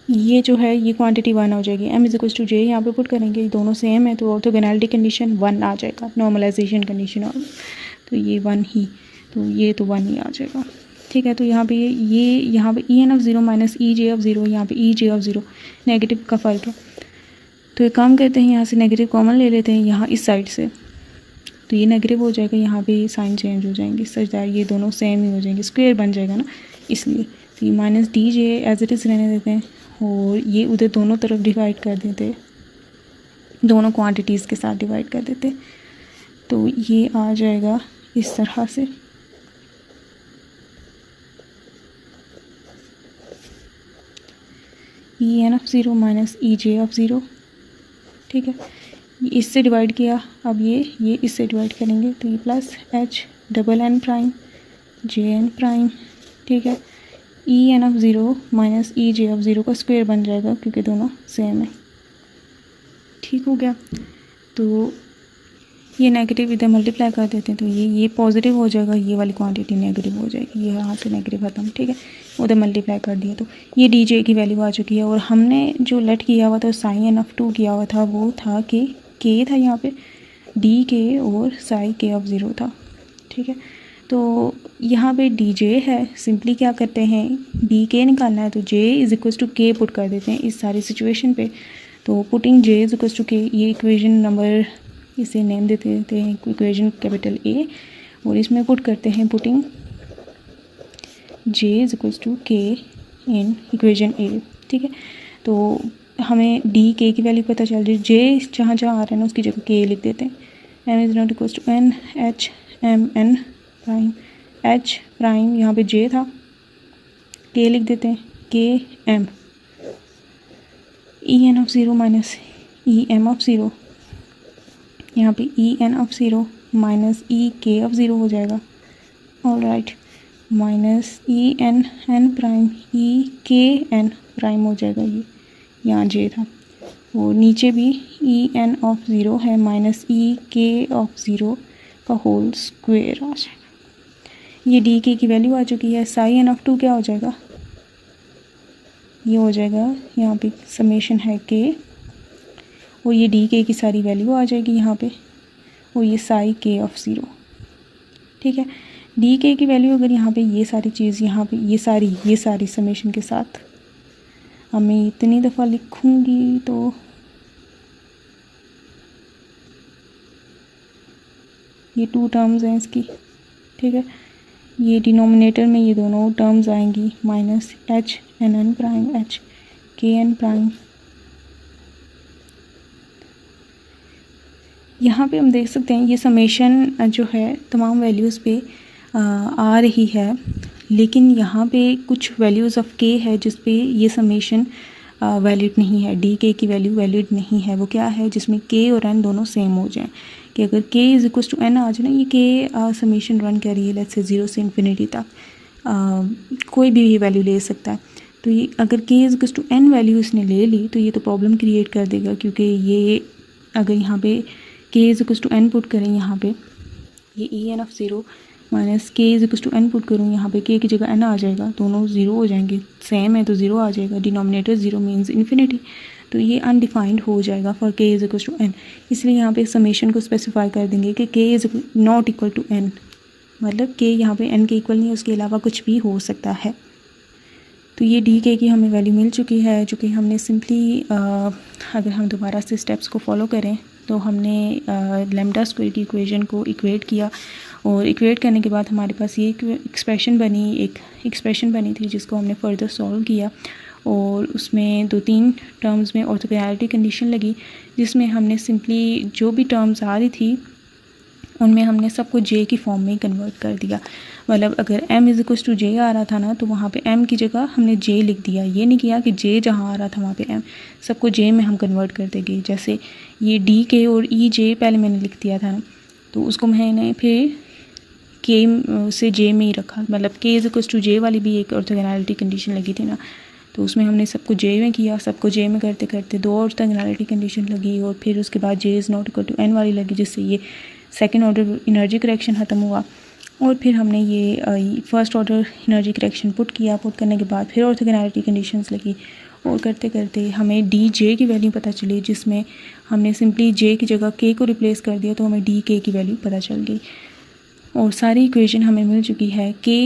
ये जो है ये क्वांटिटी 1 हो जाएगी, m इज़ इक्वल टू जे यहाँ पे पुट करेंगे, दोनों सेम है, तो ऑर्थोगोनैलिटी कंडीशन 1 आ जाएगा, नॉर्मलाइजेशन कंडीशन, और तो ये 1 ही, तो ये तो 1 ही आ जाएगा। ठीक है, तो यहाँ पे ये यहाँ पे E N of zero minus E J of zero, यहाँ पे E J of zero negative का फ़र्क है। तो एक काम करते हैं, यहाँ से नेगेटिव कॉमन ले लेते हैं यहाँ इस साइड से, तो ये नेगेटिव हो जाएगा, यहाँ पे साइन चेंज हो जाएंगे, सच दैट ये दोनों सेम ही हो जाएंगे, स्क्वायर बन जाएगा ना, इसलिए। तो ये minus d j as it is रहने देते हैं, और ये उधर दोनों तरफ डिवाइड कर देते, दोनों क्वांटिटीज़ के साथ डिवाइड कर देते, तो ये आ जाएगा इस तरह से। E N of zero minus E J of zero. ठीक है, इससे डिवाइड किया, अब ये इससे डिवाइड करेंगे, तो ये plus H double N prime j n prime. ठीक है, E N of zero minus E J of zero का स्क्वायर बन जाएगा, क्योंकि दोनों सेम है। ठीक हो गया, तो ये नेगेटिव इधर मल्टीप्लाई कर देते हैं तो ये पॉजिटिव हो जाएगा, ये वाली क्वांटिटी नेगेटिव हो जाएगी, ये यहाँ से नेगेटिव खत्म, ठीक है। उधर मल्टीप्लाई कर दिया तो ये डी जे की वैल्यू आ चुकी है। और हमने जो लेट किया हुआ था साई एन ऑफ 2 किया हुआ था वो था कि के था यहाँ पे डी के और साई के ऑफ 0 था, ठीक है। तो यहाँ पे डी जे है, सिंपली क्या करते हैं डी के निकालना है तो j is equal to k put कर देते हैं इस सारी सिचुएशन पे। तो putting j is equal to k, ये इक्वेशन नंबर इसे नेम देते हैं इक्वेशन कैपिटल ए, और इसमें पुट करते हैं putting j is equal to k in equation ए, ठीक है। तो हमें डी के की वैल्यू पता चल रही है, जे जहाँ जहाँ आ रहा है ना उसकी जगह के लिख देते हैं। M is not equal to N H M N prime, H prime यहाँ पे जे था, के लिख देते हैं K M, E N of 0 minus E M of 0, यहाँ पे E N of 0 minus E K of 0 हो जाएगा, all right, minus E N N prime E K N prime हो जाएगा, ये यहाँ जे था। और नीचे भी ई एन ऑफ 0 है माइनस ई के ऑफ 0 का होल स्क्वायर आ जाएगा। ये डी के की वैल्यू आ चुकी है। साई एन ऑफ 2 क्या हो जाएगा, ये हो जाएगा यहाँ पे समेशन है के, और ये डी के की सारी वैल्यू आ जाएगी यहाँ पे, और ये साई के ऑफ 0, ठीक है। डी के की वैल्यू अगर यहाँ पे ये सारी चीज़ यहाँ पे ये सारी समेशन के साथ हमें इतनी दफ़ा लिखूँगी तो ये 2 टर्म्स हैं इसकी, ठीक है। ये डिनोमिनेटर में ये दोनों टर्म्स आएंगी minus H n N prime H k N prime. यहाँ पे हम देख सकते हैं ये समेशन जो है तमाम वैल्यूज़ पे आ रही है, लेकिन यहाँ पे कुछ वैल्यूज़ ऑफ के है जिस पे ये समेशन वैलिड नहीं है, डी के की वैल्यू वैलिड नहीं है। वो क्या है, जिसमें के और एन दोनों सेम हो जाएं, कि अगर k is equal to N आ जाए ना, ये के समेशन रन कर रही है लेट्स से 0 से इन्फिनिटी तक, कोई भी वैल्यू ले सकता है। तो ये अगर k is equal to n value इसने ले ली तो ये तो प्रॉब्लम क्रिएट कर देगा, क्योंकि ये अगर यहाँ पे k is equal to n put करें, यहाँ पे ये E N of 0 minus k is equal to n put करूँ, यहाँ पे के की जगह एन आ जाएगा, दोनों 0 हो जाएंगे, सेम है तो 0 आ जाएगा, डिनोमिनेटर 0 मीन्स इन्फिनिटी, तो ये अनडिफाइंड हो जाएगा फॉर के इज़ इक्वल टू एन। इसलिए यहाँ पे समेशन को स्पेसिफाई कर देंगे कि k is not equal to n, मतलब के यहाँ पे एन के इक्वल नहीं है, उसके अलावा कुछ भी हो सकता है। तो ये डी के की हमें वैल्यू मिल चुकी है, जो कि हमने सिंपली अगर हम दोबारा से स्टेप्स को फॉलो करें तो हमने लैम्डा स्क्वायर की इक्वेशन को इक्वेट किया, और इक्वेट करने के बाद हमारे पास ये एक एक्सप्रेशन बनी थी जिसको हमने फर्दर सॉल्व किया, और उसमें 2-3 टर्म्स में ऑर्थोगोनैलिटी कंडीशन लगी, जिसमें हमने सिंपली जो भी टर्म्स आ रही थी उनमें हमने सबको जे की फॉर्म में कन्वर्ट कर दिया। मतलब अगर m इज़ इक्वल टू जे आ रहा था ना, तो वहाँ पे m की जगह हमने j लिख दिया, ये नहीं किया कि j जहाँ आ रहा था वहाँ पे m, सबको j में हम कन्वर्ट कर देंगे। जैसे ये डी के और ई जे पहले मैंने लिख दिया था ना, तो उसको मैंने फिर के से जे में ही रखा, मतलब के इज़ इक्वल टू जे वाली भी एक ऑर्थोगोनैलिटी कंडीशन लगी थी ना, तो उसमें हमने सबको जे में किया, सबको जे में करते करते 2 ऑर्थोगोनैलिटी कंडीशन लगी, और फिर उसके बाद J is not equal to N वाली लगी, जिससे ये सेकेंड ऑर्डर एनर्जी करेक्शन ख़त्म हुआ। और फिर हमने ये first order energy correction put किया, पुट करने के बाद फिर ऑर्थोगोनैलिटी कंडीशंस लगी, और करते करते हमें डी जे की वैल्यू पता चली, जिसमें हमने सिंपली जे की जगह के को रिप्लेस कर दिया, तो हमें डी के की वैल्यू पता चल गई, और सारी इक्वेशन हमें मिल चुकी है के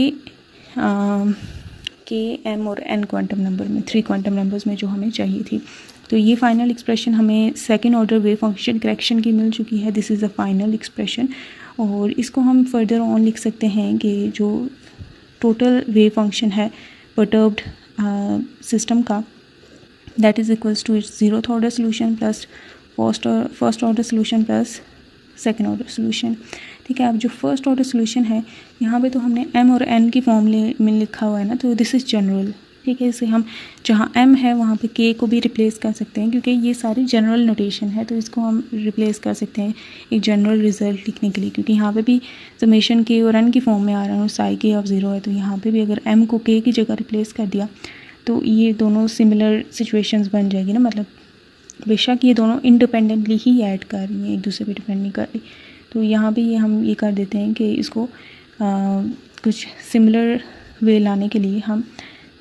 एम और एन क्वांटम नंबर में, 3 क्वांटम नंबर्स में जो हमें चाहिए थी। तो ये फाइनल एक्सप्रेशन हमें second order wave function correction की मिल चुकी है। This is the final expression, और इसको हम फर्दर ऑन लिख सकते हैं कि जो टोटल वेव फंक्शन है परटर्ब्ड सिस्टम का, that is equals to its 0th order solution plus first order solution plus second order solution. ठीक है, अब जो फर्स्ट ऑर्डर सोल्यूशन है यहाँ पे तो हमने m और n की फॉर्म में लिखा हुआ है ना, तो दिस इज़ जनरल। ठीक है, इसे हम जहाँ m है वहाँ पे k को भी रिप्लेस कर सकते हैं, क्योंकि ये सारी जनरल नोटेशन है, तो इसको हम रिप्लेस कर सकते हैं एक जनरल रिजल्ट लिखने के लिए, क्योंकि यहाँ पे भी समेशन k और n की फॉर्म में आ रहा है और साई k ऑफ 0 है, तो यहाँ पे भी अगर m को k की जगह रिप्लेस कर दिया तो ये दोनों सिमिलर सिचुएशंस बन जाएगी ना। मतलब बेशक ये दोनों इंडिपेंडेंटली ही ऐड कर रही हैं, एक दूसरे पे डिपेंड नहीं कर रही। तो यहाँ पे ये हम ये कर देते हैं कि इसको कुछ सिमिलर वे लाने के लिए हम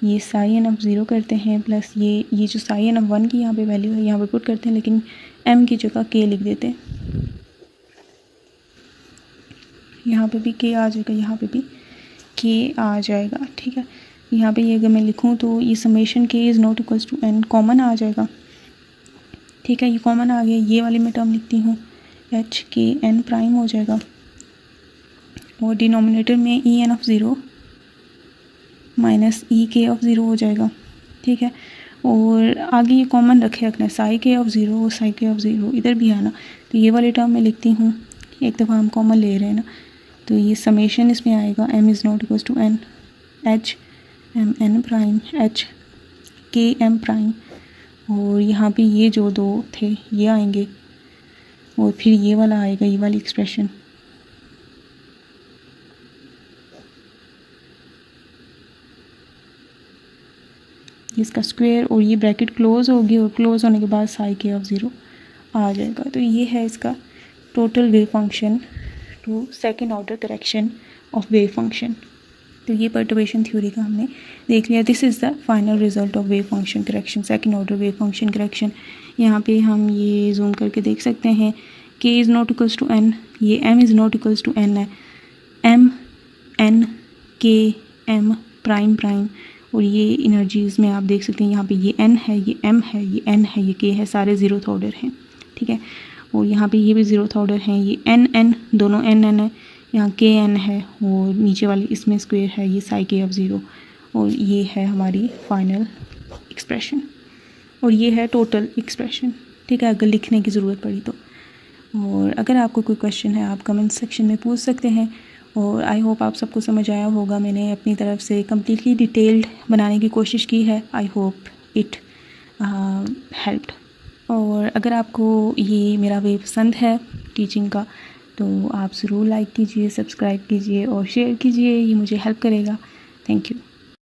ये साई एन ऑफ ज़ीरो करते हैं प्लस ये जो साई एन ऑफ 1 की यहाँ पे वैल्यू है यहाँ पे पुट करते हैं, लेकिन m की जगह k लिख देते हैं। यहाँ पे भी k आ जाएगा, यहाँ पे भी k आ जाएगा, ठीक है। यहाँ पे ये अगर मैं लिखूँ तो ये summation k is not equals to n common आ जाएगा, ठीक है। ये कॉमन आ गया, ये वाली मैं टर्म लिखती हूँ h k n प्राइम हो जाएगा और डिनोमिनेटर में E N of zero minus E K of zero हो जाएगा, ठीक है। और आगे ये कॉमन रखे रखना साई के ऑफ ज़ीरो और साई के ऑफ ज़ीरो इधर भी है ना, तो ये वाली टर्म मैं लिखती हूँ, एक दफ़ा हम कॉमन ले रहे हैं ना, तो ये समेशन इसमें आएगा m is not equals to n h m n prime h k m prime, और यहाँ पे ये जो दो थे ये आएंगे और फिर ये वाला आएगा, ये वाली एक्सप्रेशन। इसका स्क्वायर और ये ब्रैकेट क्लोज होगी और क्लोज होने के बाद साई के ऑफ ज़ीरो आ जाएगा। तो ये है इसका total wave function to second order correction of wave function. तो ये पर्टर्बेशन थ्योरी का हमने देख लिया। This is the final result of wave function correction, second order wave function correction. यहाँ पे हम ये जूम करके देख सकते हैं k is not equals to n, ये m is not equals to n है, m n k m prime prime, और ये एनर्जीज़ में आप देख सकते हैं यहाँ पे ये n है, ये m है, ये n है, ये k है, सारे ज़ीरोथ ऑर्डर हैं, ठीक है। और यहाँ पे ये भी ज़ीरोथ ऑर्डर हैं, ये n दोनों n है, यहाँ k n है और नीचे वाली इसमें स्क्वायर है, ये साई के ऑफ ज़ीरो, और ये है हमारी फाइनल एक्सप्रेशन और ये है टोटल एक्सप्रेशन, ठीक है, अगर लिखने की ज़रूरत पड़ी तो। और अगर आपको कोई क्वेश्चन है आप कमेंट सेक्शन में पूछ सकते हैं, और आई होप आप सबको समझ आया होगा। मैंने अपनी तरफ से कम्प्लीटली डिटेल्ड बनाने की कोशिश की है, आई होप इट हेल्प्ड। और अगर आपको ये मेरा वे पसंद है टीचिंग का तो आप ज़रूर लाइक कीजिए, सब्सक्राइब कीजिए और शेयर कीजिए, ये मुझे हेल्प करेगा। Thank you.